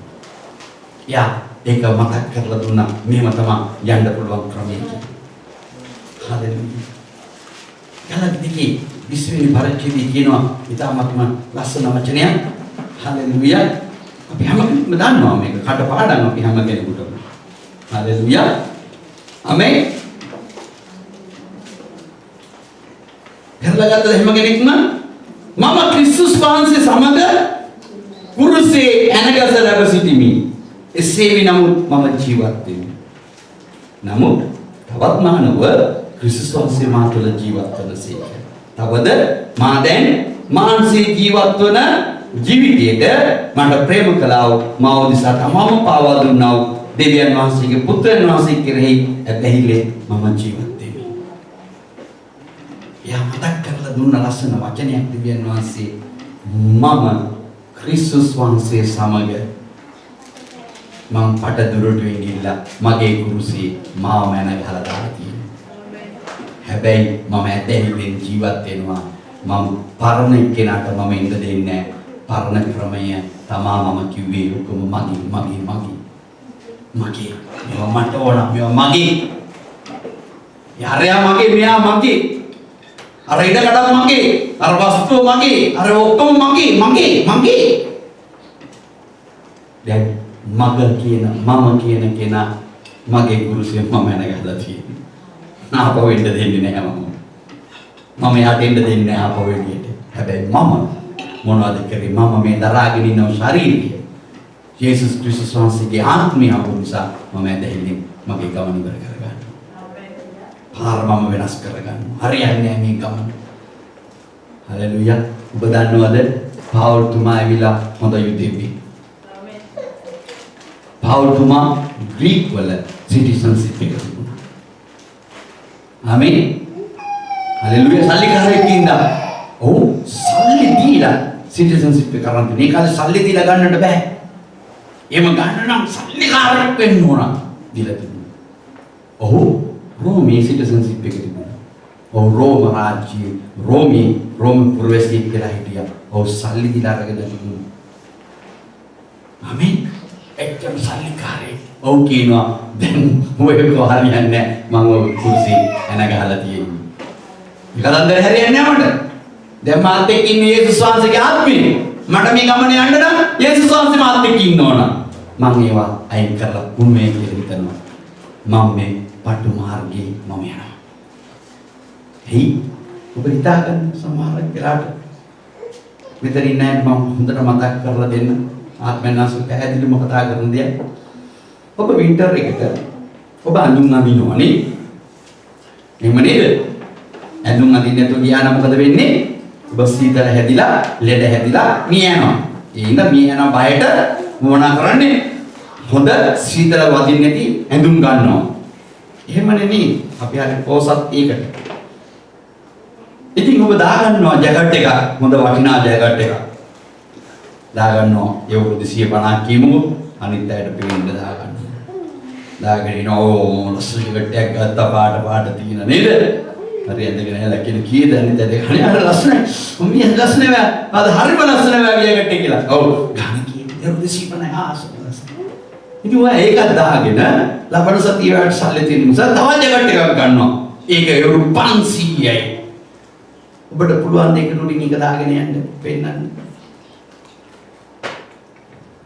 [SPEAKER 1] යා ඒක මතක් කරලා දුන්නා. මෙහෙම තමයි යන්න පුළුවන් ක්‍රමය කියලා. හලෙලූයා. ගලාති 2:20 පරිච්ඡේදය කියනවා ඉතාමත්ම ලස්සන වචනයක්. හලෙලූයා. අපි හැමෝම දන්නවා මේක කටපාඩම් අපි හැම කෙනෙකුටම. හලෙලූයා. ආමෙන්. කරලා ගත්තද හැම කෙනෙක්ම මම ක්‍රිස්තුස් වහන්සේ සමග කුරුසේ ඇනගස ලැබ සිටිමි. එසේ වී නමුත් මම ජීවත් වෙමි. නමුත් තවත් මානව ක්‍රිස්තුස් වහන්සේ මා තුළ ජීවත් වන සේක. තවද මා දැන් මාන්සේ ජීවත් වන ජීවිතයට මට ප්‍රේම කළා වූ මා උදෙසා තමම පාවා දුන්නා වූ දෙවියන් වහන්සේගේ පුත්‍රයන් වහන්සේ කෙරෙහි ඇදහිල්ලේ මම ජීවත් වෙමි. යා මතක් කරලා දුන්න ලස්සන වචනයක් දෙවියන් වහන්සේ මම ක්‍රිස්තුස් වහන්සේ සමග මම පට දුරට වෙගිලා මගේ කුරුසියේ මාව මැන ගහලා දාලා තියෙනවා. හැබැයි මම ඇදහිල්ලෙන් ජීවත් වෙනවා. මම පරණ කෙනාට මම ඉඳ දෙන්නේ නැහැ. පරණ ක්‍රමය තමා මම කිව්වේ ඔක්කොම මගේ. මේවා මට ඕන. මේවා මගේ. යාරයා මගේ, මෙයා මගේ. අර ඉඩකඩ මගේ. අර වස්තුව මගේ. අර ඔක්කොම මගේ. දැන් මම කියන කෙනා මගේ කුරුසියෙන් මම එනගහලා තියෙනවා. නාපව වෙන්න දෙන්නේ නැහැ මම. මම යාට එන්න දෙන්නේ නැහැ ආපහු එළියට. හැබැයි මම මොනවද කරේ? මම මේ දරාගෙන ඉන්න ශරීරය යේසුස් ක්‍රිස්තුස් වහන්සේගේ ආත්මය වූ නිසා මම ඇදහිල්ලෙන් මගේ ගමන ඉවර කරගන්නවා. පාර මම වෙනස් කරගන්නවා. හරියන්නේ නැහැ මේ ගමන. හලෙලුයා. ඔබ දන්නවද? පාවුල් තුමා ඇවිල්ලා හොඳ යුදෙවි. පාවුල් තුමා ග්‍රීක් වල සිටිසන්ෂිප් එක තිබුණා. ආමේන්. හලෙලුයා. සල්ලිකාරයෙක් ඉඳලා ඔව් සල්ලි දීලා සිටිසන්ෂිප් එක කරන් මේ කාලේ සල්ලි දීලා ගන්නට බෑ. එහෙම ගන්න නම් සල්ලිකාරයෙක් වෙන්න ඕන දීලා තිබුණා. ඔව් රෝමේ සිටිසන්ෂිප් එක තිබුණා. ඔව් රෝම රාජ්‍යයේ රෝම පුරවැසියෙක් කියලා හිටියා. ඔව් සල්ලි දීලා අරගෙන තිබුණා. ආමේන්. එච්චර සල්ලිකාරයෙක්. ඔව් කියනවා දැන් ඔය කොහරියන්නේ නැහැ. මම ඔය කුරුසි එනගහලා තියෙන්නේ. කතන්දර හරියන්නේ නැහැ මට. දැන් මාත් එක්ක ඉන්නේ යේසුස් වහන්සේගේ ආත්මය. මට මේ ගමන යන්න නම් යේසුස් වහන්සේ මාත් එක්ක ඉන්න ඕන. මම ඒවා අයින් කරලා උන්මේ කියලා හිතනවා. මම මේ පටු මාර්ගේ මම යනවා. එයි ඔබ හිතාගන්න සමහරක් වෙලාවට මෙතන ඉන්නේ මම හොඳට මතක් කරලා දෙන්න. ආත්මනාසු පැහැදිලිවම කතා කරන දෙයක්. ඔබ වින්ටර් එකට ඔබ අඳුන් අඳිනවනේ. එහෙම නේද? ඇඳුම් අඳින්න නැතුව ගියා නම් මොකද වෙන්නේ? ඔබ සීතල හැදිලා, ලෙඩ හැදිලා මිය යනවා. ඒ ඉඳ මිය යන බයට මොනා කරන්නේ? හොඳ සීතල වදින්න නැති ඇඳුම් ගන්නවා. එහෙම නෙමෙයි. අපි හරි පොසත් ඒකට. ඉතින් ඔබ දාගන්නවා ජැකට් එක, හොඳ වටිනා ජැකට් එක. දාගන්නවා ඒ වුරුදු 150 කියමුකෝ. අනිත් අයට පෙන්නන්න දාගන්නවා. දාගෙන ඉනෝ ලස්සන ජැකට් එකක් ගත්තා පාට තියෙන නේද? හරි ඇඳගෙන ඇවිල්ලා කියන කීයද අනිත් අය දෙකනේ අර ලස්සනයි. උම්මිය ලස්සනයි වා. අද හරිම ලස්සනයි වා ජැකට් එක කියලා. ඔව්. ගාන කීයද වුරුදු 150 ආසන්න. ඉතින් ඔය ඒකත් දාගෙන ලබන සතිය වලට සල්ලි තියෙන නිසා තව ජැකට් එකක් ගන්නවා. ඒක යුරු 500යි. ඔබට පුළුවන් දෙයකට උඩින් එක දාගෙන යන්න පෙන්නන්න.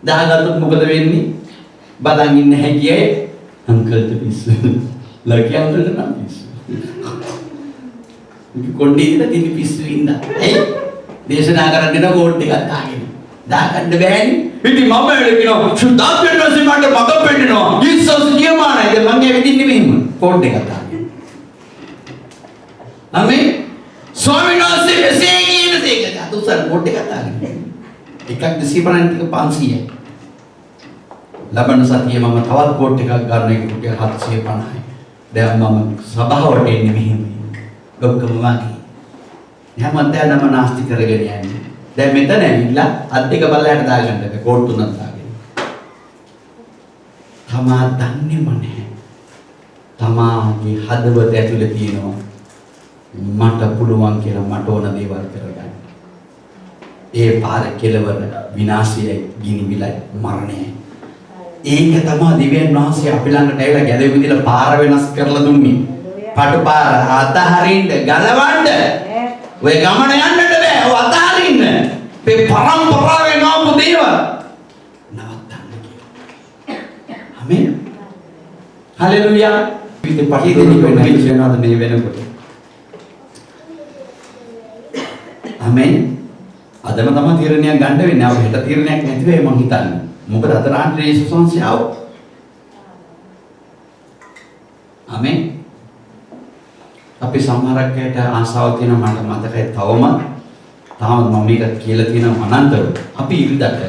[SPEAKER 1] දාගත්තොත් මොකද වෙන්නේ? බදන් ඉන්න හැකියි අංකල්ට පිස්සු. ලකිය අංකල්ට නම් පිස්සු. කොණ්ඩේ ඉඳලා තින් පිස්සු ඉඳලා. ඇයි? දේශනා කරන්න දෙන කෝඩ් එකක් දාගෙන. දාගන්න බෑනේ. ඉතින් මම කියනවා සුද්ධාත්මයෙන් මට මග පෙන්නනවා. ඉස්සස් කියමානයි. දැන් මම ඇවිදින්නේ මෙහෙම. කෝඩ් එකක් දාගෙන. ආමේ ස්වාමීන් වහන්සේ මෙසේ කියන දේක අතුසර කෝඩ් එකක් දාගෙන. එකක් 250 ටික 500යි. ලබන සතියේ මම තවත් කෝට් එකක් ගන්න එක රුපියල් 750යි. දැන් මම සභාවට එන්නේ මෙහෙම. ඔක්කොම වාගේ. හැමදාම නාස්ති කරගෙන යන්නේ. දැන් මෙතන ඇවිල්ලා අත් දෙක බල්ලයට දාගන්න බෑ කෝට් තුනක් දාගෙන. තමා දන්නේම නැහැ. තමාගේ හදවත ඇතුලේ තියෙනවා මට පුළුවන් කියලා මට ඕන දේවල් කරගන්න. ඒ පාර කෙලවර විනාශයයි, ගිනිවිලයි, මරණයයි. ඒක තමයි දිව්‍යන් වහන්සේ අපි ළඟට ඇවිල්ලා ගැලවෙ විදිහට පාර වෙනස් කරලා දුන්නේ. පටු පාර අතහරින්න, ගලවන්න. ඔය ගමන යන්නට බෑ. ඔය අතහරින්න. මේ පරම්පරාවෙන් ආපු දේවල් නවත්තන්න කියලා. ආමේන්. හලෙලුයා. ඉතින් පරිදෙනි වෙනවාද මේ වෙනකොට. ආමේන්. අදම තමයි තීරණයක් ගන්න වෙන්නේ. ආව හෙට තීරණයක් නැති වෙයි මං හිතන්නේ. මොකද අද රාත්‍රියේ යේසුස් වහන්සේ ආවා. ආමේන්. අපි සමහරක් අයට ආසාව තියෙනවා මට මතකයි තවම තාම මම මේක කියලා තියෙනවා අනන්තව. අපි ඉරිදට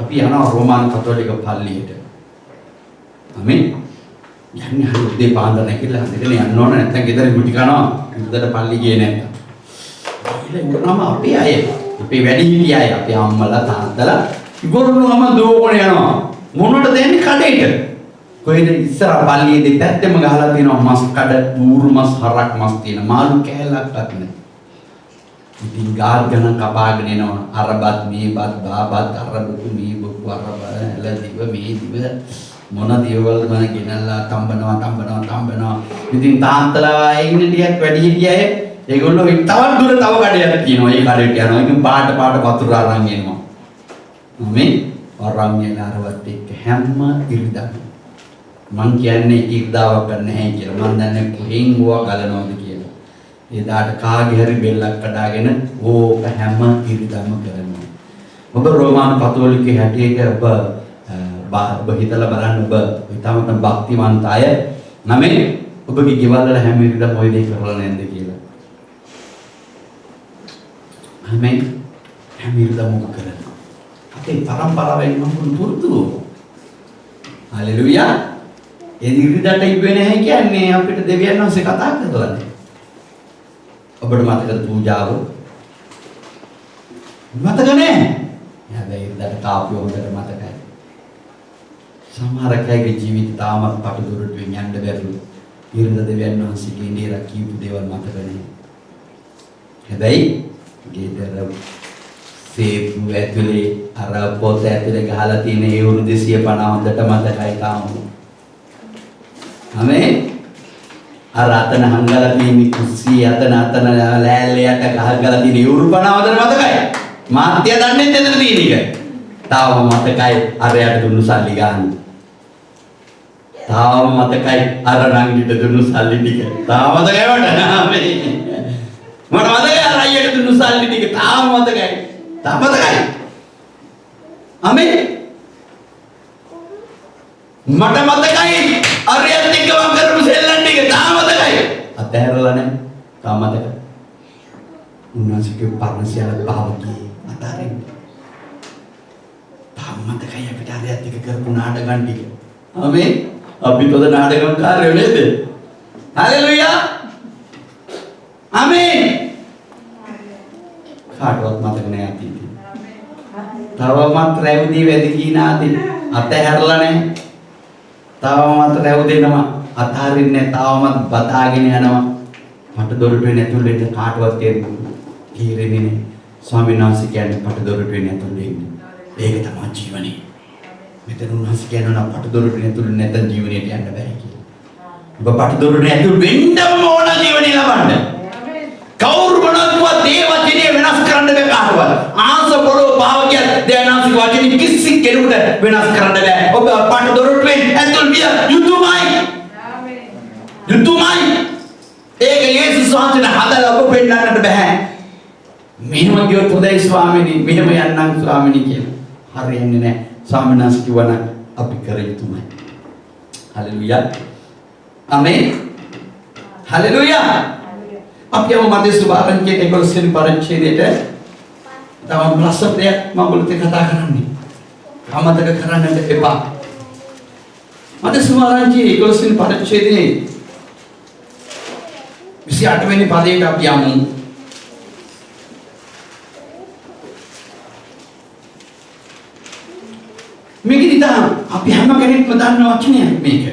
[SPEAKER 1] අපි යනවා රෝමානු කතෝලික පල්ලියට. ආමෙන්. යන්නේ හරි උදේ පාන්දර නැගිටලා හන්දගෙන යන්න ඕන නැත්නම් ගෙදර ගුටි කනවා. ඉරිදට පල්ලි ගියේ නැත්තම්. ඉතින් අපේ අය අපේ වැඩිහිටිය අය අපේ අම්මලා තාත්තලා ඉගොල්ලෝම දුවගෙන යනවා. මොනවද දෙන්නේ කඩේට? කොහෙද ඉස්සර පල්ලියේ දෙපැත්තෙම ගහලා තියෙනවා මස් කඩ, ඌරු මස්, හරක් මස් තියෙන මාළු කෑල්ලක්වත් නැහැ. ඉතින් ගාල් ගණන් කපාගෙන එනවා. අරබත් මේබත් බාබත් අරබතු මේ බොකු අරබ ඇලදිව මේ දිව මොන දේවල්ද මම ගෙනල්ලා තම්බනවා. ඉතින් තාත්තලා ඉන්නේ ටිකක් වැඩිහිටිය අය ඒගොල්ලෝ තවත් දුර තව කඩයක් තියෙනවා. ඒ කඩේට යනවා. ඉතින් පාට වතුර අරන් එනවා. මේ අරන් එන අරවත් එක්ක හැම ඉරිදාම මං කියන්නේ ඉරිදාවක් නැහැ කියලා. මං දන්නේ කොහෙන් ගුවා ගලනවද කියලා. එදාට කාගේ හරි බෙල්ලක් කඩාගෙන ඕක හැම ඉරිදාම කරනවා. ඔබ රෝමානු කතෝලික හැටියට ඔබ හිතලා බලන්න ඔබ ඊටමත් භක්තිමන්ත අය නමේ ඔබගේ ගෙවල් වල හැම ඉරිදාම ඔය දේ කරලා නැද්ද කියලා. ආමෙන්. හැම ඉරිදාම ඔබ කරනවා. අපේ පරම්පරාවෙන් මම පුරුදු. හලෙලුයා. ඒ ඉරිදාට ඉබ්බේ නැහැ කියන්නේ අපිට දෙවියන් වහන්සේ කතා කරලා නැහැ. ඔබට මතකද පූජාව? මතක නැහැ. හැබැයි ඉරිදාට කාපිය හොඳට මතකයි. සමහර අයගේ ජීවිත තාමත් පටදුරට යන්න බැරිලු. ඉරිදා දෙවියන් වහන්සේගේ නේර කියපු දේවල් මතක නැහැ. හැබැයි ගෙදර සේපු ඇතුලේ අර පොත ඇතුලේ ගහලා තියෙන ඒ වුරු 250 හොඳට මතකයි තාම. ආමේන්. අර අතන හංගලා තියෙන කුස්සිය අතන ලෑල්ලයට ගහලා තියෙන ඒ වුරු 50 හොඳට මතකයි. මාත්‍ය දන්නේ නැද්ද තියෙන එක? තාම මතකයි අරයට දුන්නු සල්ලි ගන්න. තාම මතකයි අර නංගිට දුන්නු සල්ලි ටික. තාම මතකයි මට. ආමේන්. මට මතකයි අර අයියට දුන්නු සල්ලි ටික. තාම මතකයි. තාම මතකයි. ආමේන්. මට මතකයි අරයත් එක්ක මම කරපු සෙල්ලම් ටික. තාම මතකයි. අතහැරලා නැහැ. තාම මතකයි. උන්වහන්සේගේ පරණ සියල්ල භාවකී අතාරින්න. තාම මතකයි අපිට අරයත් එක්ක කරපු නාටකම් ටික. ආමේන්. අපි තොද නාටකම්කාරයෝ නේද? හලෙලුයා. ආමේන්. කාටවත් මතක නැහැ අතීතේ. තවමත් රැවුදී වැඩි කීනාදී අතහැරලා නැහැ. තවමත් රැවුදෙනවා අතහරින්නේ තවමත් බතාගෙන යනවා. මට දොරටු වෙන ඇතුල් වෙන්න කාටවත් තේරෙන්නේ නැහැ. ස්වාමීන් වහන්සේ කියන්නේ පට දොරටු වෙන ඇතුල් වෙන්න. ඒක තමයි ජීවනේ. මෙතන උන්වහන්සේ කියනවා පට දොරටු වෙන ඇතුල් නැත්නම් ජීවනයට යන්න බෑ කියලා. ඔබ පට දොරටු ඇතුල් වෙන්නම ඕන ජීවනේ ලබන්න. කවුරු මොනවද ඒ වචනේ වෙනස් කරන්න බෑ කාටවත්. ආස පොළොව භාවකිය දැනන්සික වචනේ කිසි කෙනෙකුට වෙනස් කරන්න බෑ. ඔබ පට දොරටුවෙන් ඇතුල් විය යුතුයමයි. ආමේන්. යුතුයමයි. ඒක යේසුස් වහන්සේ හදලා ඔබ පෙන්නන්නට බෑ. මෙහෙම කියොත් හොඳයි ස්වාමීනි මෙහෙම යන්නම් ස්වාමීනි කියලා. හරියන්නේ නැහැ. ස්වාමීන් වහන්සේ කිව්වනම් අපි කර යුතුමයි. හලෙලුයා. ආමේන්. හලෙලුයා. අපි යමු මතේ සුභාරංචියේ 11 වෙනි පරිච්ඡේදයට. තව ප්‍රශ්නයක් මම ඔයගොල්ලෝත් කතා කරන්නේ. අමතක කරන්නට එපා. මතේ සුභාරංචියේ 11 වෙනි පරිච්ඡේදයේ 28 වෙනි පදයට අපි යමු. මේක නිදා අපි හැම කෙනෙක්ම දන්න වචනයක් මේක.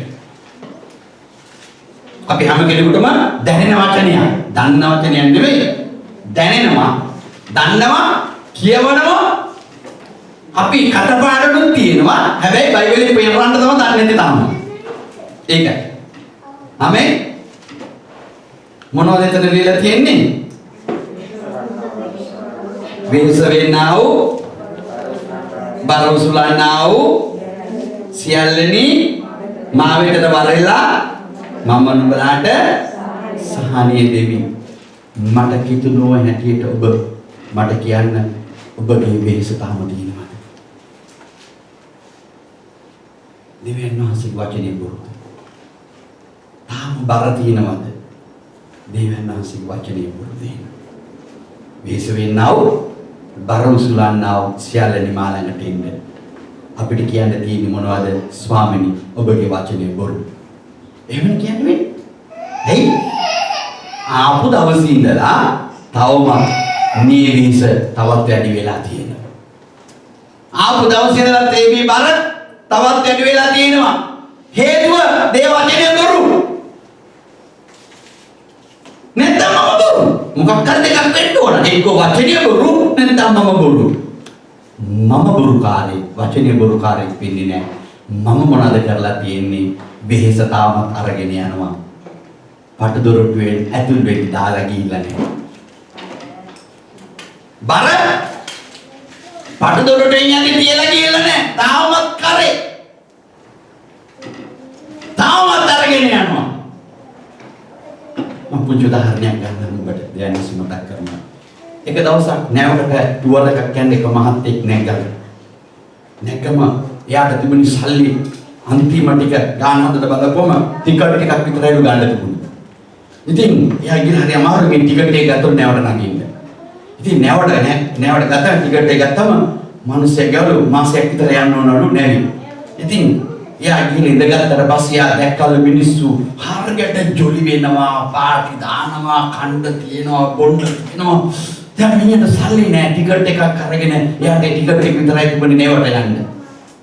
[SPEAKER 1] අපි හැම කෙනෙකුටම දැනෙන වචනයක්. දන්න වචනයක් නෙවෙයි. දැනෙනවා, දන්නවා, කියවනවා. අපි කටපාඩම්ුත් තියෙනවා. හැබැයි බයිබලෙන් පෙන්නන්න තමයි දන්නේ නැති තාම. ඒකයි. ආමේන්. මොනවද එතන ලියලා තියෙන්නේ? වෙනස වෙන්නා වූ බරවසුලන්නා වූ සියල්ලනි මා වෙතට වරෙලා මම නුඹලාට සහනිය දෙමි. මට කිතුනෝ හැටියට ඔබ මට කියන්න ඔබගේ වෙහස තාම තියෙනවද? දෙවියන් වහන්සේ වචනේ බොරුද? තාම බර තියෙනවද? දෙවියන් වහන්සේ වචනේ බොරුද? වෙහෙස වෙන්නව බර උසුලන්නව සියල්ලනි මා ළඟට එන්න. අපිට කියන්න තියෙන්නේ මොනවද? ස්වාමිනී ඔබගේ වචනේ බොරු. එහෙම කියන්නේ ඇයි? ආපු දවසේ ඉඳලා තවම මේ වෙහෙස තවත් වැඩි වෙලා තියෙනවා. ආපු දවසේ ඉඳලා මේ බර තවත් වැඩි වෙලා තියෙනවා. හේතුව දේ වචනේ බොරු. නැත්නම් මම බොරු. මොකක් හරි දෙකක් වෙන්න ඕන. එක්ක වචනේ බොරු නැත්නම් මම බොරු. මම බොරුකාරී වචනේ බොරුකාරී වෙන්නේ නැහැ. මම මොනවද කරලා තියෙන්නේ? වෙහෙස තාමත් අරගෙන යනවා. පටදොරටුවෙන් ඇතුල් වෙන්න දාලා ගිහිල්ලා නැහැ. බර පටදොරටුවෙන් යන්නේ තියලා ගිහිල්ලා නැහැ. තාමත් කරේ. තාමත් අරගෙන යනවා. මම පුංචි උදාහරණයක් ගන්නම් ඔබට දැනගන්න මතක් කරනවා. එක දවසක් නැවකට ටුවර් එකක් යන එක මහත්තයෙක් නැගලා. නැගම එයාට තිබුණි සල්ලි අන්තිම ටික ගාන හදලා බලපුවම ටිකට් එකක් විතරයිලු ගන්න තිබුණේ. ඉතින් එයා ගිහින් හරි අමාරුවෙන් ටිකට් එක ගත්තොත් නැවට නගින්න. ඉතින් නැවට ගත්තා ටිකට් එක ගත්තම මිනිස්සු ගාලු මාසයක් විතර යන්න ඕනලු නැවි. ඉතින් එයා ගිහින් ඉඳගත්තට පස්සේ එයා දැක්කලු මිනිස්සු හරියට ජොලි වෙනවා, පාටි දානවා, කණ්ඩ තියනවා, බොණ්ඩ තියනවා. දැන් මිනිහට සල්ලි නැහැ ටිකට් එකක් අරගෙන එයාට ටිකට් එක විතරයි තිබුණේ නැවට යන්න.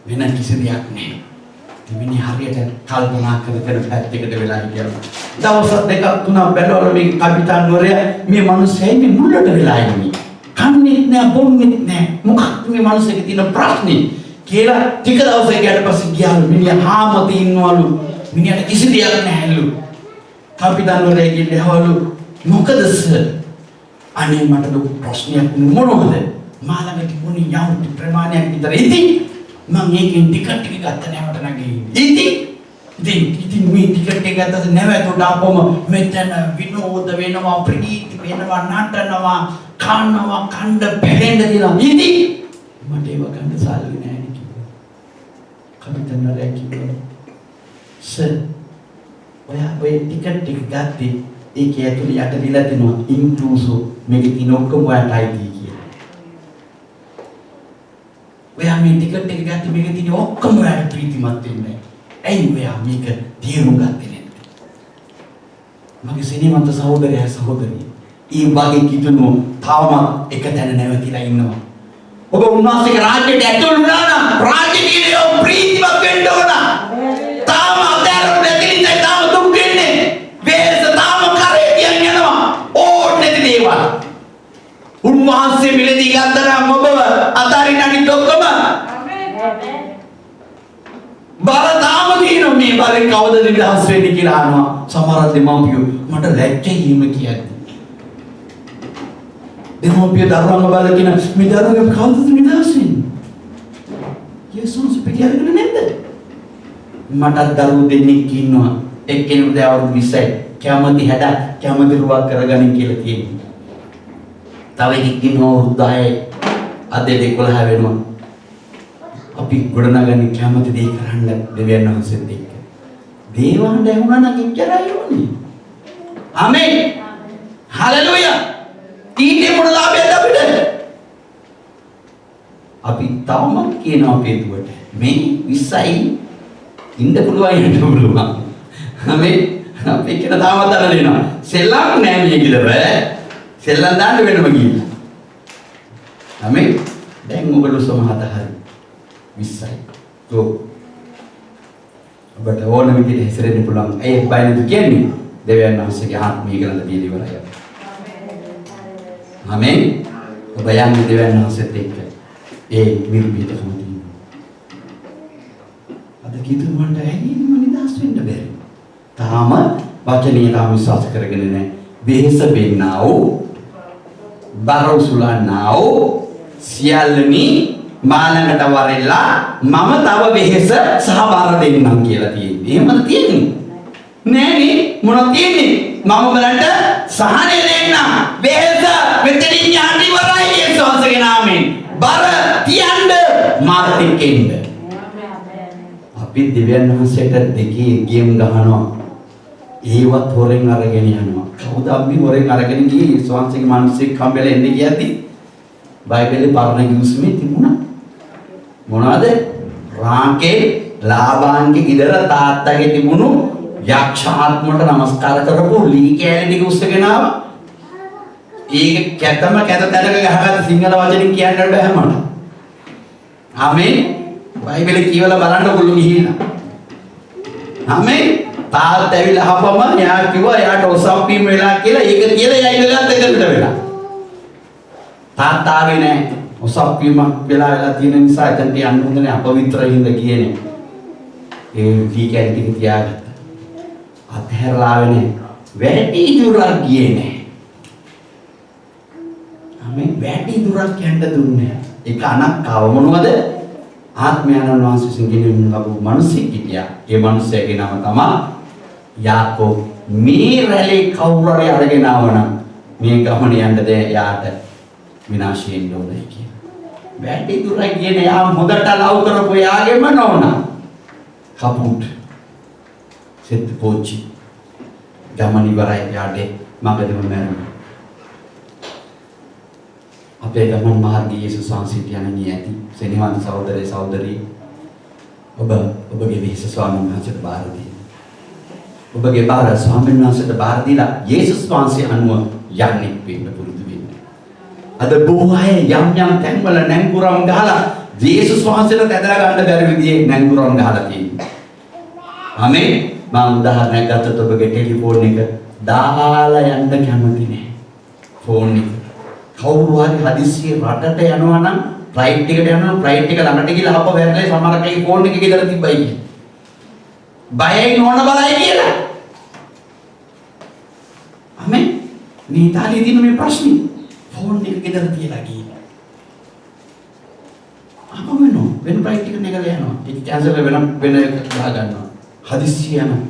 [SPEAKER 1] වෙන කිසි දෙයක් නැහැ. මිනිහ හරියට කල්පනා කර පැත්තකට වෙලා හිටියා. දවස් දෙකක් තුනක් බැලුවල මේ කපිතාන්වරයා මේ මිනිස්සෙයි මේ මුලට වෙලා ඉන්නේ. කන්නේත් නැහැ බොන්නේත් නැහැ. මොකක්ද මේ මිනිස්සෙගේ තියෙන ප්‍රශ්නේ කියලා ටික දවසක් ගියාට පස්සේ ගියාලු මිනිහ හාමත ඉන්නවලු. මිනිහට කිසි දෙයක් නැහැලු. කපිතාන්වරයා කිව්වලු මොකද සර්? අනේ මට ලොකු ප්‍රශ්නයක් මොනවද? මා ළඟ තිබුණේ යම් ප්‍රමාණයක් විතර. ඉතින් මම ඒකෙන් ටිකට් එක ගත්ත නැවට නැගී. ඉතින් මේ ටිකට් එක ගත්තද නැවතුට ආපම මෙතන විනෝද වෙනවා, ප්‍රීති වෙනවා, නටනවා, කනවා, කණ්ඩ පැලෙන්න දිනවා. ඉතින් මට ඒව ගන්න සල්ලි නැහැ නේ කිව්වා. කමිටුනරයා කිව්වා සර් ඔය ටිකට් එක ගත්තේ ඒකේ ඇතුළේ යට දීලා තිනවා ඉන්ක්ලූසිව් මේකේ තියෙන ඔක්කොම ඔයාටයි කියලා. ඔයා මේ ටිකට් එක ගත්තේ මේකේ තියෙන ඔක්කොම ඔයාට ප්‍රීතිමත් වෙන්නේ. ඇයි ඔයා මේක තේරුම් ගත්තේ නැත්තේ? මගේ සිනීමන්ත සහෝදරයා සහෝදරිය. ඒ වගේ කිතුණු තාම එක තැන නැවතිලා ඉන්නවා. ඔබ උන්වහන්සේගේ රාජ්‍යයට ඇතුල් වුණා නම් රාජ්‍යයේ ප්‍රීතිමත් වෙන්න ඕන. තාම අතෑරුම් නැති නිසා තාම දුක් වෙන්නේ. වේස තාම කරේ තියන් යනවා. ඕනේ නැති දේවල්. උන්වහන්සේ මිලදී ගන්නවා ඔබව අතාරින්න අනිත් ඔක්කොම. බර තාම දිනු මේ බරෙන් කවදද නිදහස් වෙන්නේ කියලා අහනවා. සමහර දෙමව්පියෝ මට ලැජ්ජයි හිම කියන්නේ. දෙමව්පිය දරුවන්ව බලලා කියන මේ දරුවගේ කවදද නිදහස් වෙන්නේ? යේසුස් පිටියරගෙන නැද්ද? මට දරුවෝ දෙන්නෙක් ඉන්නවා. එක්කෙනෙකුට අවුරුදු 20යි. කැමති හැඩ කැමති රුවක් කරගනින් කියලා තියෙනවා. තව එකෙක් ඉන්නවා අවුරුදු 10යි. අද 11 වෙනවා. අපි ගොඩනගන්නේ කැමති දේ කරන්න දෙවියන් වහන්සේත් එක්ක. දේවහඬ ඇහුණා නම් එච්චරයි ඕනේ. ආමේන්. හලෙලූයා. ඊට මොන ලාභයක්ද අපිට? අපි තාමත් කියනවා අපේ දුවට මේ 20යි ඉන්න පුළුවන් යන්න පුළුවන්. ආමේන්. අපි කියන තාමත් අර දෙනවා. සෙල්ලම් නෑ මේ කිලව. සෙල්ලම් දාන්න වෙනම ගිහින්. ආමේන්. දැන් ඔබලු සමහත හරි 20යි. ඔබට ඕන විදිහට හැසිරෙන්න පුළුවන්. ඒ බයිනද කියන්නේ දෙවියන් වහන්සේගේ ආත්මීය ගලන දීලා ඉවරයි. ආමේන්. ඔබ යන්නේ දෙවියන් වහන්සේත් එක්ක. ඒ නිර්භීතකම තියෙනවා. අද කිතුමන්ට ඇහිම නිදහස් වෙන්න බැරි. තාම වචනේ තාම විශ්වාස කරගෙන නැහැ. වෙහෙස වෙන්නා වූ බරොසුලන්නා වූ සියල්ලනි මානකට වරෙලා මම තව වෙහෙස සහ බර දෙන්නම් කියලා තියෙන්නේ. එහෙමද තියෙන්නේ? නෑනේ. මොනවද තියෙන්නේ? මම බලන්න සහනය දෙන්න. වෙහෙස මෙතනින් යන්න ඉවරයි යේසුස්ගේ නාමයෙන්. බර තියන්න මාත් එක්ක ඉන්න. අපි දෙවියන් වහන්සේට දෙකේ ගේම් ගහනවා. ඒවත් හොරෙන් අරගෙන යනවා. කවුද අපි හොරෙන් අරගෙන ගියේ? ස්වාංශික මානසික කම්බල එන්නේ කියද්දි බයිබලේ පරණ කිව්ස්මේ තිබුණා. මොනවද? රාකේ ලාබාන්ගේ ගෙදර තාත්තගේ තිබුණු යක්ෂාත්මට නමස්කාර කරපු ලී කෑලි ටික උස්සගෙන ආවා. ඒක කැතම කැත තැනක ගහගත්ත සිංහල වචනින් කියන්න බෑ මට. ආමේන්. බයිබලේ කියවලා බලන්න පුළු ගිහිනා. ආමේන්. තාත් ඇවිල්ලා අහපම එයා කිව්වා එයාට ඔසම්පීම් වෙලා කියලා ඒක කියලා එයා ඉඳගත් එකකට වෙලා. තාත් ආවේ නෑ. ඔසම්පීම් වෙලා තියෙන නිසා එතනට යන්න හොඳ නෑ අපවිත්‍රින්ද කියන්නේ. ඒ ලී කෑලි ටික තියාගත්තා. අතහැරලා ආවේ නෑ. වැඩි දුරක් ගියේ නෑ. ආමෙන් වැඩි දුරක් යන්න දුන්නේ. ඒක අනක්කව මොනවද? ආත්මයන්න් වහන්සේ ගෙනියන ලබු මිනිසෙක් හිටියා. ඒ මිනිසයාගේ නම තමයි යාකෝබ්. මේ රැලේ කවුරුරි අරගෙන ආවනම් මේ ගමන යන්න දෙ යාට විනාශයෙන් ඕනේ කියලා. වැඩි දුරක් ගියේ යා හොඳට ලව් කරපු යාගේම නෝනා. කපුට්. සෙත් පොච්චි. ගමන ඉවරයි යාගේ මගදම මැරුණා. අපේ ගමන් මාර්ගයේ යේසුස් වහන්සේට යන්නේ ඇති සෙනෙහවන්ත සහෝදරේ සහෝදරී ඔබගේ විශේෂ ස්වාමීන් වහන්සේට බාර දෙන්න. ඔබගේ බාර ස්වාමීන් වහන්සේට බාර දීලා යේසුස් වහන්සේ අනුව යන්නේ වෙන්න පුරුදු වෙන්න. අද බොහෝ අය යම් යම් තැන්වල නැංගුරම් ගහලා යේසුස් වහන්සේට ඇදලා ගන්න බැරි විදිහේ නැංගුරම් ගහලා තියෙනවා. ආමේන්. මම උදාහරණයක් ගත්තොත් ඔබගේ ටෙලිෆෝන් එක දාලා යන්න කැමති නෑ. ෆෝන් එක කවුරු හරි හදිස්සියේ රටට යනවා නම් ෆ්ලයිට් එකට යනවා ෆ්ලයිට් එක ළඟට ගිහලා අප වැරලේ සමහරකගේ ෆෝන් එක ගෙදර තිබ්බයි කිය. බයයි නෝන බලයි කියලා. අමේ මේ තාලිය දින මේ ප්‍රශ්නේ ෆෝන් එක ගෙදර තියලා ගිහින්. අපමණෝ වෙන ෆ්ලයිට් එක නැගලා යනවා. ඒක කැන්සල් වෙන එක ගහ ගන්නවා. හදිස්සිය යනවා.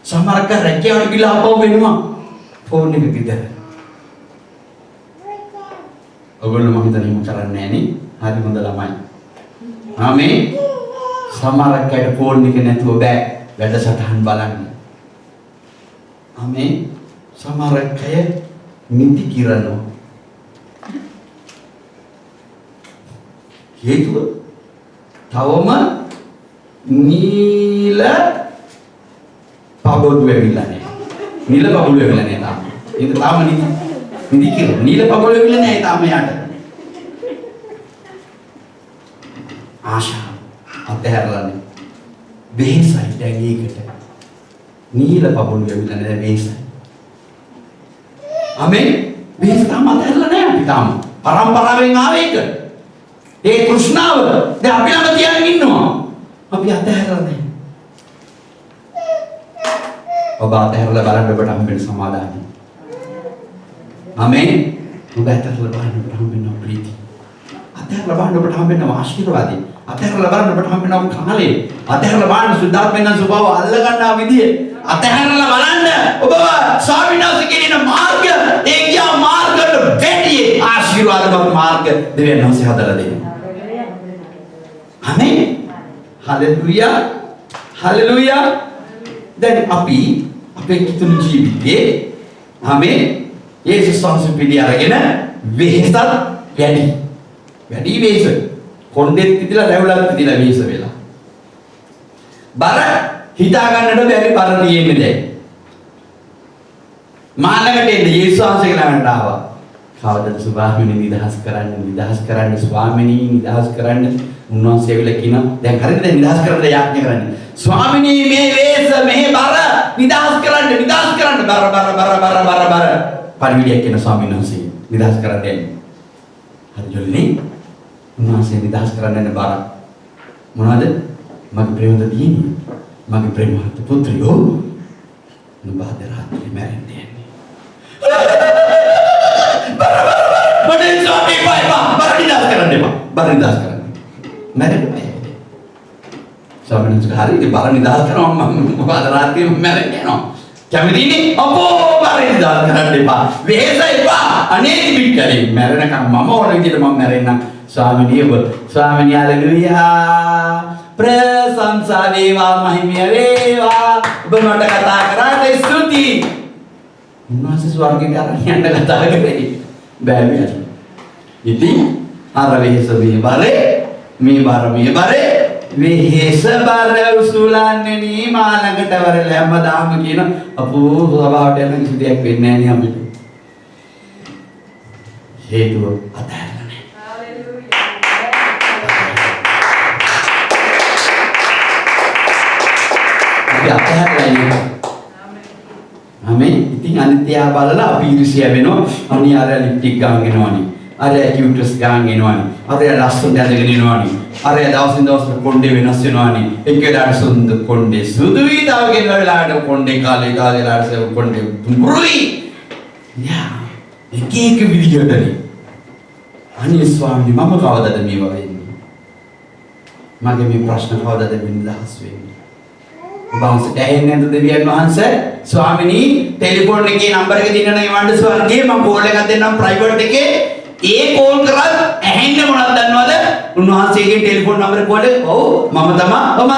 [SPEAKER 1] සමහරක රැකියාවට ගිහලා අපව වෙනවා ෆෝන් එක ගෙදර. ඔයගොල්ලෝ මම හිතන්නේ මොකක් කරන්නේ නෑනේ. හරි හොඳ ළමයි. ආමේ. සමහරක් අයට ෆෝන් එක නැතුව බෑ වැඩසටහන් බලන්න. ආමේ. සමහරක් අය නිදි කිරනවා. හේතුව තවම නීල පබොඩ් වෙවිලා නෑ. නීල පබොඩ් වෙවිලා නෑ තාම. ඒක තාම නිදි කියලා නීල පබොල වෙන්නේ නැහැ තාම යාට. ආශා අතහැරලානේ. වෙහසයි දැන් ඒකට. නීල පබොල වෙන්නේ නැහැ වෙහසයි. ආමෙන්. වෙහස තාම අතහැරලා නැහැ අපි තාම. පරම්පරාවෙන් ආවේ ඒක. ඒ තෘෂ්ණාව දැන් අපි ළඟ තියාගෙන ඉන්නවා. අපි අතහැරලා නැහැ. ඔබ අතහැරලා බලන්න ඔබට හම්බෙන සමාදානය. ආමේන්. ඔබ අතහැරලා බලන්න ඔබට හම්බෙන ප්‍රීතිය. අතහැරලා බලන්න ඔබට හම්බෙන ආශිර්වාදය. අතහැරලා බලන්න ඔබට හම්බෙන කාලේ. අතහැරලා බලන්න සුද්ධාත්මයන් ස්වභාව අල්ල ගන්නා විදිය. අතහැරලා බලන්න ඔබ ස්වාමීන් වහන්සේ කියන මාර්ග ඒ කියා මාර්ගවල වැඩි ආශිර්වාදවත් මාර්ග දෙවියන් වහන්සේ හදලා දෙනවා. ආමේන්. හලෙලුයා. හලෙලුයා. දැන් අපි අපේ කිතුණු ජීවිතේ ආමේන් යේසුස් වහන්සේ පිළි අරගෙන වෙහසත් වැඩි වෙහස කොණ්ඩෙත් පිටිලා රැවුලක් පිටිලා වෙහස වෙලා බර හිතා ගන්නට බැරි බර තියෙන්නේ දැන් මාළකට එන්න යේසුස් වහන්සේ ළඟට ආවා. කවදද ස්වාමීනි නිදහස් කරන්න ස්වාමීනි නිදහස් කරන්න උන්වහන්සේ ඇවිල්ලා කියනවා දැන් හරියට දැන් නිදහස් කරන්න යාඥා කරන්නේ ස්වාමීනි මේ වෙහස මේ බර නිදහස් කරන්න බර පරිවිඩයක් කියන ස්වාමීන් වහන්සේ නිදහස් කරන්න යන්නේ. හරි ජොලිනේ. උන්වහන්සේ නිදහස් කරන්න යන බර මොනවද? මගේ ප්‍රේමද දියණිය. මගේ ප්‍රේමවත් පුත්‍රයෝ. නුඹ රාත්‍රියේ මැරෙන්නේ. බඩේ ස්වාමී බර නිදහස් කරන්න එපා. බර නිදහස් කරන්න. මැරෙන්නේ. ස්වාමීන් වහන්සේ හරියට බර නිදහස් කරනවා මම රාත්‍රියේ මැරෙන්නේ නෝ. කැමතිනේ අපෝ බරින් දාල් කරන්න එපා. වෙහෙස එපා. අනේ පිටකරේ මැරෙනකම් මම ඕන විදිහට මම මැරෙන්නම්. ස්වාමිනිය ඔබ ස්වාමිනිය හලෙලුයා. ප්‍රශංසා වේවා මහිමිය වේවා. ඔබ මට කතා කරාට ස්තුති උන්වහන්සේ ස්වර්ගයට අරන් යන්න කතා කරේ. බෑ මෙයාට. ඉතින් අර වෙහෙස මේ බරේ වෙහෙස බර උසුලන්නේ මා ළඟට වරලා හැමදාම කියන අපෝ සභාවට යන කිසි දෙයක් වෙන්නේ නැහැ නේ අපිට. හේතුව අතහැරලා නැහැ. හalleluya. අතහැරලා ඉන්නේ. ආමෙන්. ඉතින් අනිත්‍යය බලලා අපි ඉරිසියා වෙනවා. අනියාර ලිප්ටික් ගාන් එනවනේ. අර කියුටස් ගාන් එනවනේ. අර ලස්සන දැදගෙන එනවනේ. අර දවසින් දවස කොණ්ඩේ වෙනස් වෙනවනේ. එකදාට සුන්ද කොණ්ඩේ සුදු වීතාව ගෙනලා වෙලාවට කොණ්ඩේ කාලේ ලාට කොණ්ඩේ තුඹුරුයි. යා එක විදියටනේ. අනේ ස්වාමීනි මම කවදද මේවා වෙන්නේ? මගේ මේ ප්‍රශ්න කවදද වින්දහස් වෙන්නේ? බවන්සට ඇහෙන්නේ නැද්ද දෙවියන් වහන්සේ? ස්වාමීනි ටෙලිෆෝන් එකේ නම්බර එක දිනන යවන්න ස්වාමීනි මම කෝල් එකක් දෙන්නම් ප්‍රයිවට් එකේ. ඒ කෝල් කරත් ඇහෙන්නේ මොනවද දන්නවද? උන්වහන්සේගේ ටෙලිෆෝන් නම්බර කෝලේ ඔව් මම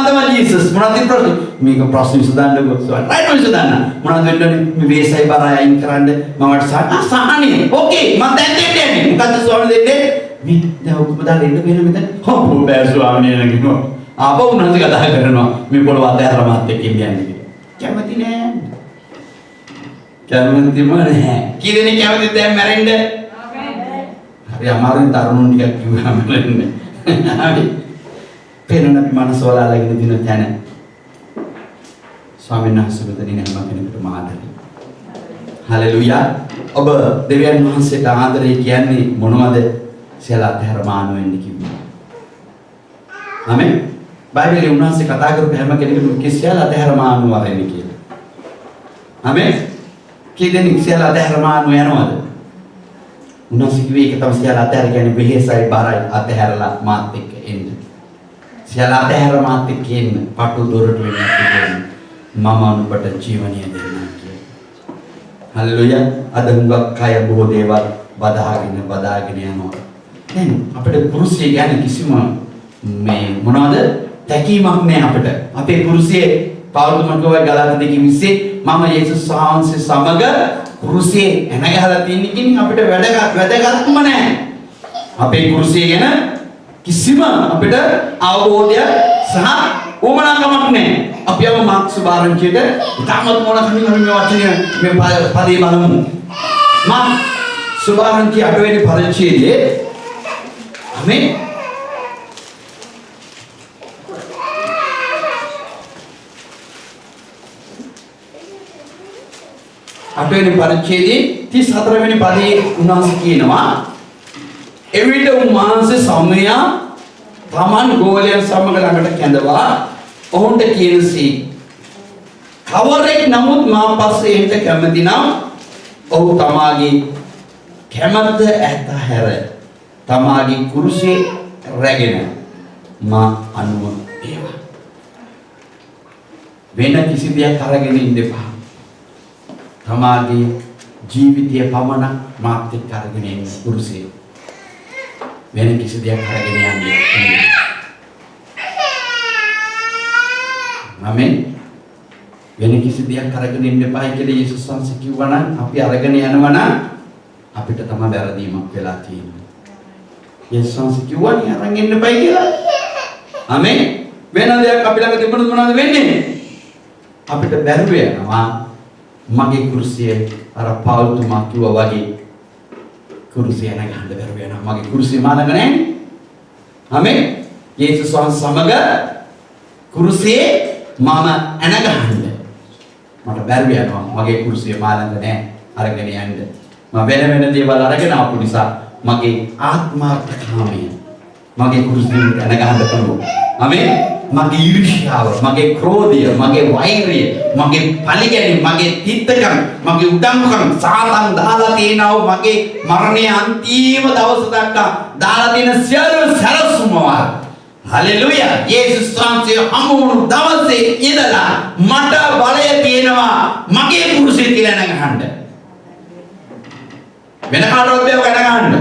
[SPEAKER 1] තමයි ජීසස් මොනවද ප්‍රශ්න? මේක ප්‍රශ්න විසඳන්නකෝ ස්වාමීනි. රයිට් විසඳන්න. මොනවද වෙන්නේ? මේ වේසයි බර අයින් කරන්න මමට සහනේ. ඕකේ මම දැන් දෙන්නේ. මොකද්ද ස්වාමීනි දෙන්නේ? මේ දැන් ඔක්කොම දාලා එන්න වෙන මෙතන. හොප් බෑ ස්වාමීනි නගිනවා. ආපහු උන්වහන්සේ කතා කරනවා මේ පොළව අතහැරලා මාත් එක්ක ඉන්නේ කියලා. කැමති නෑ. කැමතිම නෑ. කී දෙනෙක් කැමතිද දැන් මැරෙන්න? හරි අමාරුයි තරුණුන් ටිකක් කිව්වම මැරෙන්න. හරි. පේනන අපි මනස වලලා ඉන්න දින තැන. ස්වාමීන් වහන්සේ මෙතනින් හැම කෙනෙකුටම ආදරේ. හalleluya. ඔබ දෙවියන් වහන්සේට ආදරේ කියන්නේ මොනවද? සියල්ල අතහැර මානු වෙන්න කිව්වා. ආමෙන්. බයිබලයේ උන්වහන්සේ කතා කරපු හැම කෙනෙකුටම කිසියල් අතහැර මානු වරෙන්නේ කියලා. ආමෙන්. කී දෙනෙක් සියල්ල අතහැර මානු යනවද? උන්වහන්සේ කිව්වේ ඒක තමයි සියල්ල අතහැර කියන්නේ වෙහෙසයි බරයි අතහැරලා මාත් එක්ක එන්න. සියල්ල අතහැර මාත් එක්ක එන්න. පටු දොරට වෙන්න කියන්නේ මම ඔබට ජීවනය දෙන්නම් කියලා. හalleluya. අද හුඟක් කය බොහෝ දේවල් බදාගෙන යනවා. දැන් අපිට පුරුෂය ගැන කිසිම මේ මොනවද තැකීමක් නැහැ අපිට. අපේ කුරුසියේ පෞරුතුමකව ගලාත දෙකේ මිස්සේ මම යේසුස් වහන්සේ සමග කුරුසියේ එන ගහලා තියෙන කින් අපිට වැඩගත්ම නැහැ. අපේ කුරුසිය ගැන කිසිම අපිට අවබෝධයක් සහ උමනාකමක් නැහැ. අපි යමු මාක්ස් සුභාරංචියට ඉතාමත් මොන කමින් මේ වචනේ මේ පදේ බලමු. මාක් සුභාරංචි 8 වෙනි පරිච්ඡේදයේ ආමෙන්. අටවෙනි පරිච්ඡේදයේ 34 වෙනි පදයේ උන්වහන්සේ කියනවා එවිට උන්වහන්සේ සමයා තමන් ගෝලයන් සමග ළඟට කැඳවා ඔවුන්ට කියනසී කවරෙක් නමුත් මා පස්සේ එන්න කැමති නම් ඔහු තමාගේ කැමැත්ත ඇතහැර තමාගේ කුරුසියේ රැගෙන මා අනුව ඒවා වෙන කිසි දෙයක් අරගෙන ඉන්න එපා. තමාගේ ජීවිතය පමණක් මාත් එක්ක අරගෙන ඉන්න කුරුසියේ වෙන කිසි දෙයක් අරගෙන යන්නේ. ආමෙන්. වෙන කිසි දෙයක් අරගෙන ඉන්න එපා කියලා යේසුස් වහන්සේ කිව්වා නම් අපි අරගෙන යනවා නම් අපිට තමයි වැරදීමක් වෙලා තියෙන්නේ. යේසුස් වහන්සේ කිව්වා නේ අරන් ඉන්න එපා කියලා. ආමෙන්. වෙන දෙයක් අපි ළඟ තිබුණොත් මොනවද වෙන්නේ? අපිට බැරුව යනවා. මගේ කුරුසියේ අර පෞල්තුමා කිව්වා වගේ කුරුසිය නැගහන්න බැරුව යනවා. මගේ කුරුසිය මාළඟ නැහැ. ආමෙන්. යේසුස් වහන්සේ සමග කුරුසියේ මම ඇනගහන්න මට බැරුව යනවා. මගේ කුරුසිය මාළඟ නැහැ. අරගෙන යන්න. මම වෙන දේවල් අරගෙන ආපු නිසා මගේ ආත්මාර්ථකාමී මගේ කුරුසියට ඇනගහන්න පුළුවන්. ආමෙන්. මගේ ඊර්ෂ්‍යාව, මගේ ක්‍රෝධය, මගේ වෛරය, මගේ පලිගැනීම, මගේ තිත්තකම්, මගේ උඩඟුකම් සාතන් දාලා තියෙනව මගේ මරණයේ අන්තිම දවස දක්වා දාලා තියෙන සියලු සැලසුම්වල හalleluya යේසුස් වහන්සේ හමුණු දවසේ ඉඳලා මට බලය තියෙනවා මගේ කුරුසිය කියලා නැගහන්න. වෙන කාටවත් බෑ නැගහන්න.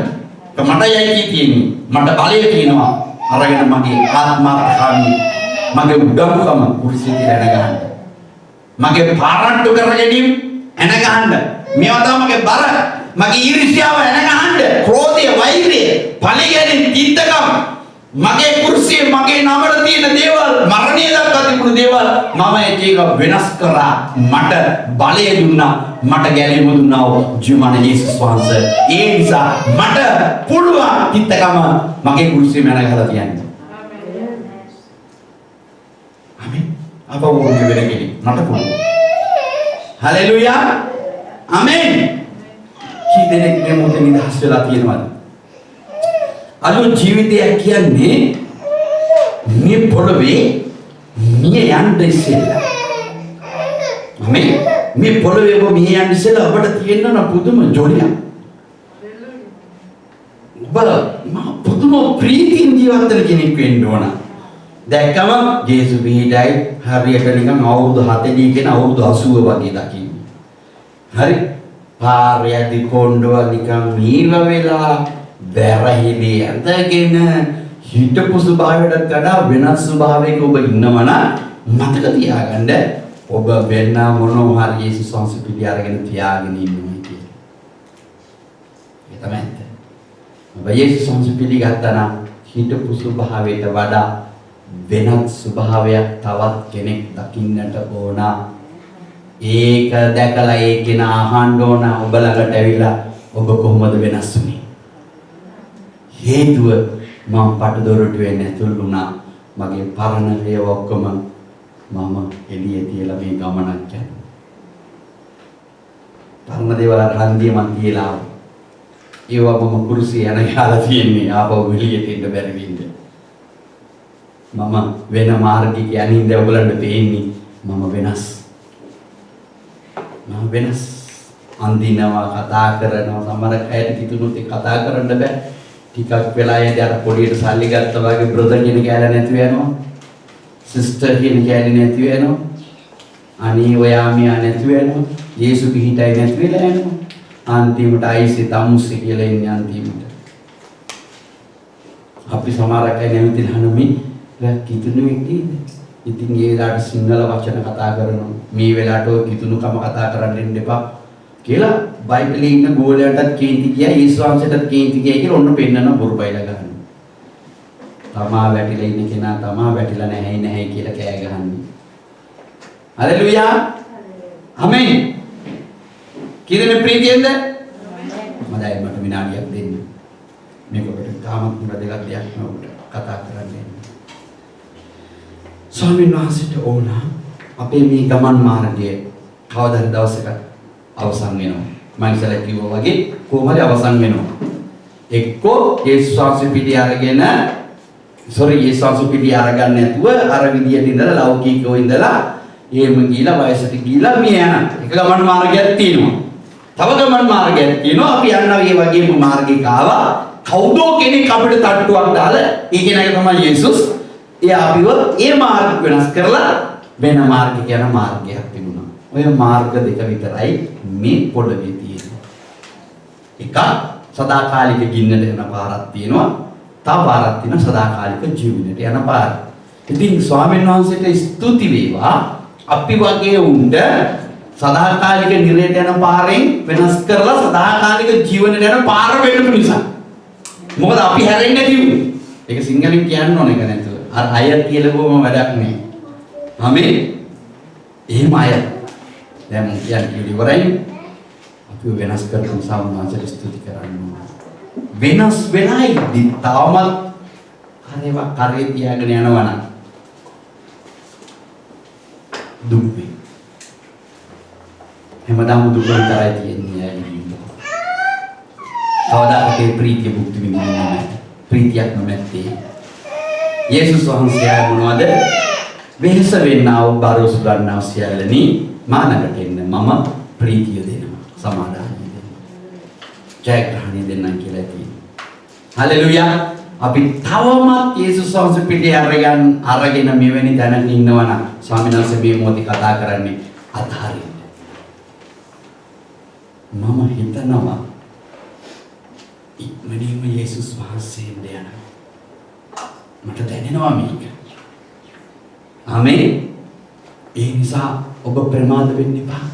[SPEAKER 1] මට යයි තියෙන්නේ. මට බලය තියෙනවා. අරගෙන මගේ ආත්මාර්ථකාමී මගේ උඩඟුකම කුරුසිය කියලා නැගහන්න. මගේ පාරට්ටු කරගෙනීම එන ගහන්න. මේවා තමයි මගේ බර. මගේ ඊර්ෂ්‍යාව එන ගහන්න. ක්‍රෝධය, වෛරය, පලිගැනීම, තිත්තකම්. මගේ කුර්සියේ මගේ නමට තියෙන දේවල්, මරණය දක්වා තිබුණු දේවල් මම එක එක වෙනස් කරා. මට බලය දුන්නා. මට ගැලීම දුන්නා ජීවමාන යේසුස් වහන්සේ. ඒ නිසා මට පුළුවන් තිත්තකම මගේ කුර්සියේ මැන ගහලා තියන්න. ආමෙන්. අප වුණේ වෙන කෙනෙක් මට පුළුවන්. හලෙලුයා. ආමෙන්. කී දෙනෙක් මේ මොහොතේ නිදහස් වෙලා තියෙනවද? අද ජීවිතය කියන්නේ මේ පොළවේ මිය යන්න ඉස්සෙල්ලා. ආමෙන්. මේ පොළවේ ඔබ මිය යන්න ඉස්සෙල්ලා ඔබට තියෙන පුදුම ජොලියක්. ඔබ පුදුම ප්‍රීතියෙන් ජීවත් වෙන කෙනෙක් වෙන්න ඕන. දැක්කම ජේසුස් පිටයි හරියට නිකන් අවුරුදු 70 කියන අවුරුදු 80 වගේ දකින්න. හරි? පාරයේදී කොණ්ඩවල් නිකන් මීව වෙලා වැරහිලි ඇඳගෙන හිටපු ස්වභාවයට වඩා වෙනස් ස්වභාවයක ඔබ ඉන්නවනම් මතක තියාගන්න ඔබ වෙන මොනවා හරි යේසුස් වහන්සේ පිළි අරගෙන තියාගෙන ඉන්නවා කියලා. ඒ තමයි. ඔබ යේසුස් වහන්සේ පිළි ගත්තා නම් හිටපු ස්වභාවයට වඩා වෙනත් ස්වභාවයක් තවත් කෙනෙක් දකින්නට ඕන. ඒක දැකලා ඒ කෙනා අහන්න ඕන ඔබ ළඟට ඇවිල්ලා ඔබ කොහොමද වෙනස් වුනේ? හේතුව මම පටදොරටුවේ නැතුළු වුණා. මගේ පරණ ඒවා ඔක්කොම මම එළියේ තියලා මේ ගමනක් යනවා. පරණ දේවල් රන්දිය මන් තියලා ඒවා මම කුරුසිය යන ගාලා තියෙන්නේ ආපහු එළියට එන්න බැරි වෙන්නේ. මම වෙන මාර්ගයක යනින්ද ඔයගලන්ට පේන්නේ මම වෙනස්. මම වෙනස්. අන්දිනවා කතා කරනවා සමහර අයට කිතුනුත් කතා කරන්න බෑ. ටිකක් වෙලා යද්දී අර පොඩියට සල්ලි ගත්තා වගේ බ්‍රදර් කියන කෑල්ල නැති වෙනවා. සිස්ටර් කියන කෑල්ල නැති වෙනවා. අනේ ඔයා මියා නැති වෙනවා. යේසු පිහිටයි නැති වෙලා යනවා. අන්තිමට අයිසි තමුස්සි කියලා ඉන්නේ අන්තිමට. අපි සමහර අය නැවතිලා මේ කිතුණු ඉන්නේ. ඉතින් ඒ වෙලාවට සිංහල වචන කතා කරනවා. මේ වෙලාවට ඔය කිතුණුකම කතා කරන්න දෙන්න එපා කියලා බයිබලයේ ඉන්න ගෝලයන්ටත් කේන්ති කියයි යේසුස් වහන්සේටත් කේන්ති කියයි කියලා ඔන්න පෙන්නන බොරු බයිලා ගන්නවා. තමා වැටිලා ඉන්න කෙනා තමා වැටිලා නැහැ කියලා කෑ ගහන්නේ. හලෙලුයා. ආමෙන්. කීරෙන ප්‍රීතියෙන්ද? මදයි මට විනාඩියක් දෙන්න. මේක ඔබට තාමත් මුල දෙකක් දෙයක් නෑ ඔබට කතා කරන්න. ස්වාමීන් වහන්සේට ඕන අපේ මේ ගමන් මාර්ගයේ කවදා හරි දවසක අවසන් වෙනවා. මම ඉස්සෙල්ලා කිව්වා වගේ කොහොම හරි අවසන් වෙනවා. එක්කෝ යේසුස් වහන්සේ පිළි අරගෙන යේසුස් වහන්සේ පිළි අරගන්න නැතුව අර විදියට ඉඳලා ලෞකිකව ඉඳලා එහෙම ගිහිලා වයසට ගිහිලා මිය යන එක ගමන් මාර්ගයක් තියෙනවා. තව ගමන් මාර්ගයක් තියෙනවා. අපි යනවා මේ වගේම මාර්ගයක ආවා. කවුදෝ කෙනෙක් අපිට තට්ටුවක් දාලා ඒ කෙනාගේ තමයි යේසුස්. ඒ අපිව ඒ මාර්ග වෙනස් කරලා වෙන මාර්ගයක යන මාර්ගයක් තිබුණා. ඔය මාර්ග දෙක විතරයි මේ පොළවේ තියෙන්නේ. එකක් සදාකාලික ගින්නට යන පාරක් තියෙනවා. තව පාරක් තියෙනවා සදාකාලික ජීවිතයට යන පාර. ඉතින් ස්වාමීන් වහන්සේට ස්තුති වේවා. අපි වගේ උන්ට සදාකාලික නිරයට යන පාරෙන් වෙනස් කරලා සදාකාලික ජීවනයට යන පාර වෙන්න නිසා. මොකද අපි හැරෙන්නේ නැති උනේ. ඒක සිංහලෙන් කියන්න ඕන එක නැතුව. අර අය කියලා කොහොම වැඩක් නෑ. ආමෙන්. එහෙම අය. දැන් කියන්නේ ඉවරයි. අපි වෙනස් කරපු නිසා උන්වහන්සේට ස්තුති කරන්න ඕන. වෙනස් වෙලා ඉද්දි තාමත් අරේවා කරේ තියාගෙන යනවා නම් දුක් වේ. හැමදාම දුක විතරයි තියෙන්නේ. කවදාකවත් ප්‍රීතිය භුක්ති විඳින්නේ නැහැ. ප්‍රීතියක් නැත්තේ. යේසුස් වහන්සේ මොනවද? වෙනස වෙන්නව බරොස් ගන්නව සියල්ලනි මානකට එන්න මම ප්‍රීතිය දෙනවා. සමාදානය දෙනවා. ජයග්‍රහණය දෙන්නම් කියලා තියෙනවා. හලෙලුයා. අපි තවමත් යේසුස් වහන්සේ පිටේ අරගෙන මෙවැනි දැනගෙන ඉන්නවා නම් ස්වාමීන් වහන්සේ මේ මොහොතේ කතා කරන්නේ අතහරින්න. මම හිතනවා ඉක්මනින්ම යේසුස් වහන්සේ යනවා. මට දැනෙනවා මේක. ආමෙන්. ඒ නිසා ඔබ ප්‍රමාද වෙන්න එපා.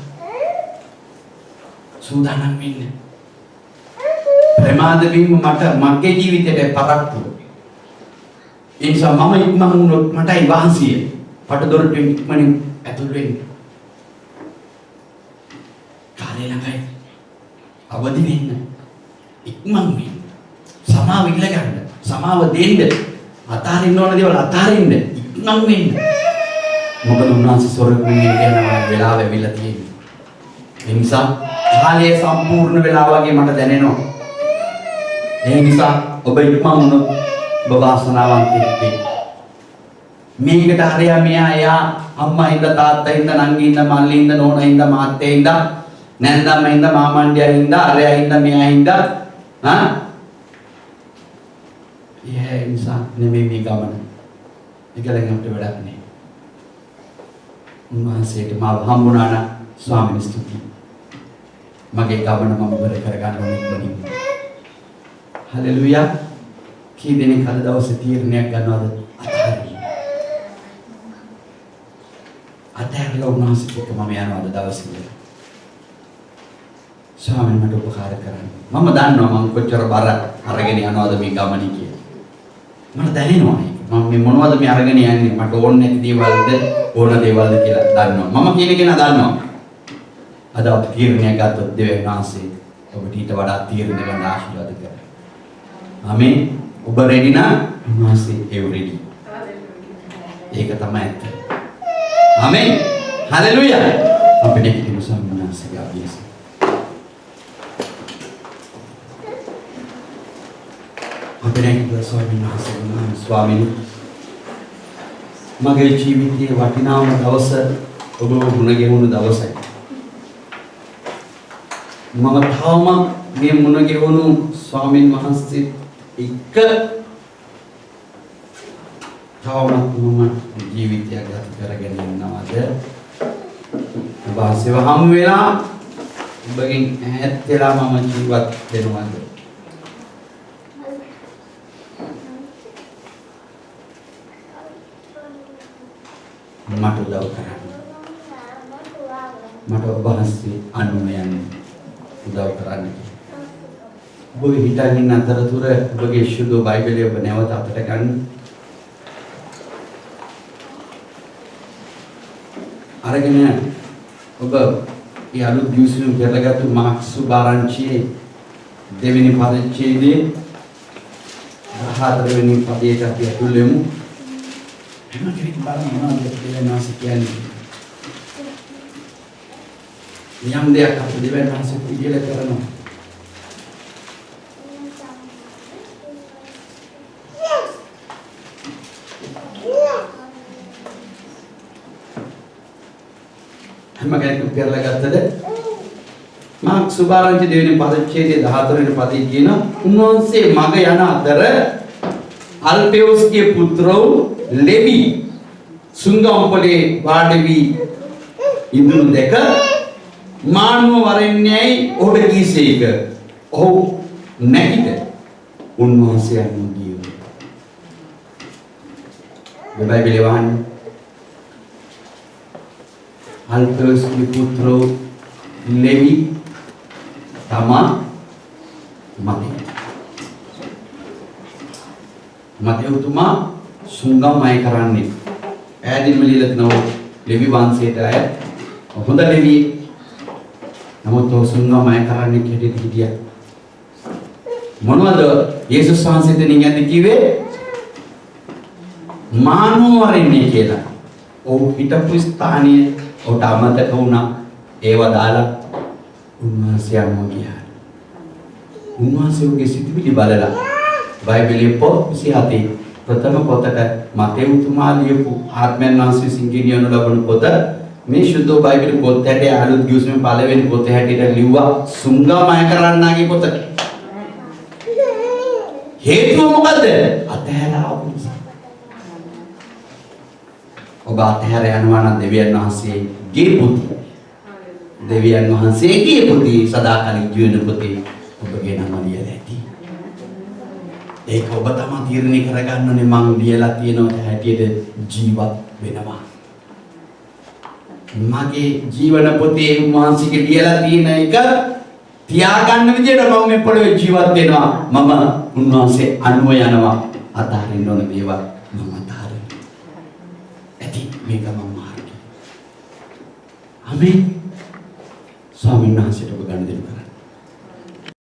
[SPEAKER 1] සූදානම් වෙන්න. ප්‍රමාද වීම මට මගේ ජීවිතේට පරක්කු. ඒ නිසා මම ඉක්මන් වුණොත් මටයි වාසිය. පට දොරට ඉක්මනින් ඇතුල් වෙන්න. කාලේ ළඟයි. අවදි වෙන්න. ඉක්මන් වෙන්න. සමාව ඉල්ල ගන්න. සමාව දෙන්න. අතාරින්න ඕන දේවල් අතාරින්න. ඉක්මන් වෙන්න. මොකද උන්වහන්සේ ස්වර්ගයෙන් යන වෙලාව ඇවිල්ලා තියෙන්නේ. ඒ නිසා කාලය සම්පූර්ණ වෙලා වගේ මට දැනෙනවා. ඒ නිසා ඔබ ඉක්මන් වුණොත් ඔබ වාසනාවන්තයෙක් වෙයි. මේකට හරියා මෙයා යා අම්මා හින්දා තාත්තා හින්දා නංගි හින්දා මල්ලි හින්දා නෝනා හින්දා මාත්තේ හින්දා නැන්දම්ම හින්දා මාමණ්ඩියා හින්දා අරයා හින්දා මෙයා හින්දා ඒ නිසා නෙමෙයි මේ ගමන. ඒක දැන් අපිට වැඩක් නෑ. උන්වහන්සේට මාව හම්බුණා නම් ස්වාමීන් ස්තුතියි. මගේ ගමන මම ඉවර කරගන්න ඕනේ ඉක්මනින්. හලෙලුයා. කී දෙනෙක් අද දවසේ තීරණයක් ගන්නවද? අතහැරලා උන්වහන්සේට එක්ක මම යනවා අද දවසේ. ස්වාමීන් මට උපකාර කරන්න. මම දන්නවා මම කොච්චර බර අරගෙන යනවද මේ ගමනේ කියලා. මට දැනෙනවා ඒක. මම මේ මොනවද මේ අරගෙන යන්නේ? මට ඕන නැති දේවල්ද ඕන දේවල්ද කියලා දන්නවා. මම කියන කෙනා දන්නවා. අද අපි තීරණයක් ගත්තොත් දෙවියන් වහන්සේ ඔබට ඊට වඩා තීරණ ගන්න ආශිර්වාද කරයි. ආමේන්. ඔබ රෙඩි නම් උන්වහන්සේ ඒ රෙඩි. ඒක තමයි ඇත්ත. ආමේන්. හලෙලුයා. අපි දෙකින් සම්මානසික ආභියස. අපි දෙකින් ස්වාමීන් මගේ ජීවිතයේ වටිනාම දවස ඔබ මුණ ගැහුණු දවසයි. මම තාම මේ මුණ ගැහුණු ස්වාමීන් වහන්සේ එක තවමත් මම ජීවිතයක් ගත කරගෙන ඉන්නවද? ඔබ ආසව හම් වෙලා ඔබගෙන් ඈත් වෙලා මම ජීවත් වෙනවද? මට උදව් කරන්න. මට ඔබ ආසී අනුමයන් උදව් කරන්න. ඔබ හිතගෙන ඉන්න අතරතුර ඔබගේ සුදු බයිබලය ඔබ නැවත අතට ගන්න. අරගෙන ඔබ මේ අලුත් දියුසුම් පෙරලගත්තු මාක්ස් සුභාරංචියේ දෙවෙනි පරිච්ඡේදයේ 14 වෙනි පදයට අපි ඇතුල් වෙමු. එහෙම කෙනෙක් බලන්න මොනවද දෙවියන් වහන්සේ කියන්නේ. යම් දෙයක් අපි දෙවියන් වහන්සේ පිළිගල කරනවා. හැම කෙනෙක්ම පෙරලා ගත්තද? මාක් සුභාරංචි දෙවෙනි පරිච්ඡේදයේ 14 වෙනි පදයේ කියන උන්වහන්සේ මග යන අතර අල්පෙවුස්ගේ පුත්‍රෝ ලෙවි සුංගම්පලේ වාඩි වී ඉඳුණු දෙක මානව වරෙන්නේයි ඔහුට කීසේක. ඔහු නැගිට උන්වහන්සේ යන්න ගියෝ. මේ බයිබලේ වහන්නේ අල්පෙවුස්ගේ පුත්‍රෝ ලෙවි තමා මතේ උතුමා සුංගම්මයි කරන්නේ. ඈදින්ම ලියලා තිනවා ලෙවි වංශයට අය හොඳ ලෙවි. නමුත් ඔය සුංගම්මයි කරන්නේ කෙටිට හිටියා. මොනවද යේසුස් වහන්සේ දෙනින් යන්නේ කිව්වේ? මානවරින්නේ කියලා. ඔව් හිටපු ස්ථානීය ඔහුට අමතක වුණා. ඒව දාලා උන්වහන්සේ යනවා ගියා. උන්වහන්සේගේ සිතිවිලි බලලා බයිබලයේ පොත් 27 ප්‍රථම පොතට මතෙව්තුමා ලියපු ආත්මයන් වහන්සේ සිංගිනියන ලබන පොත මේ සුද්ධ බයිබල පොත් හැටේ අලුත් ගිවිසුමේ පළවෙනි පොත හැටියට ලිව්වා සුංගමය කරන්නාගේ පොත. හේතුව මොකද්ද? අතහැරලා ආපු නිසා. ඔබ අතහැර යනවා නම් දෙවියන් වහන්සේගේ පුතේ. දෙවියන් වහන්සේගේ පුතේ සදාකාලික ජීවන පුතේ ඔබගේ නම ලියලා ඇති. ඒක ඔබ තමයි තීරණය කරගන්න ඕනේ මං ලියලා තියෙනවා හැටියට ජීවත් වෙනවා. මගේ ජීවන පොතේ වහන්සේගේ ලියලා තියෙන එක තියාගන්න විදියට මම මේ පොළවේ ජීවත් වෙනවා. මම උන්වහන්සේ අනුව යනවා. අතාරින්න ඕන දේවල් මම අතාරිනවා. ඇති මේ ගමන් මාර්ගය. ආමේන්. ස්වාමීන් වහන්සේට ඔබ ගන්න දෙන්න කරන්න.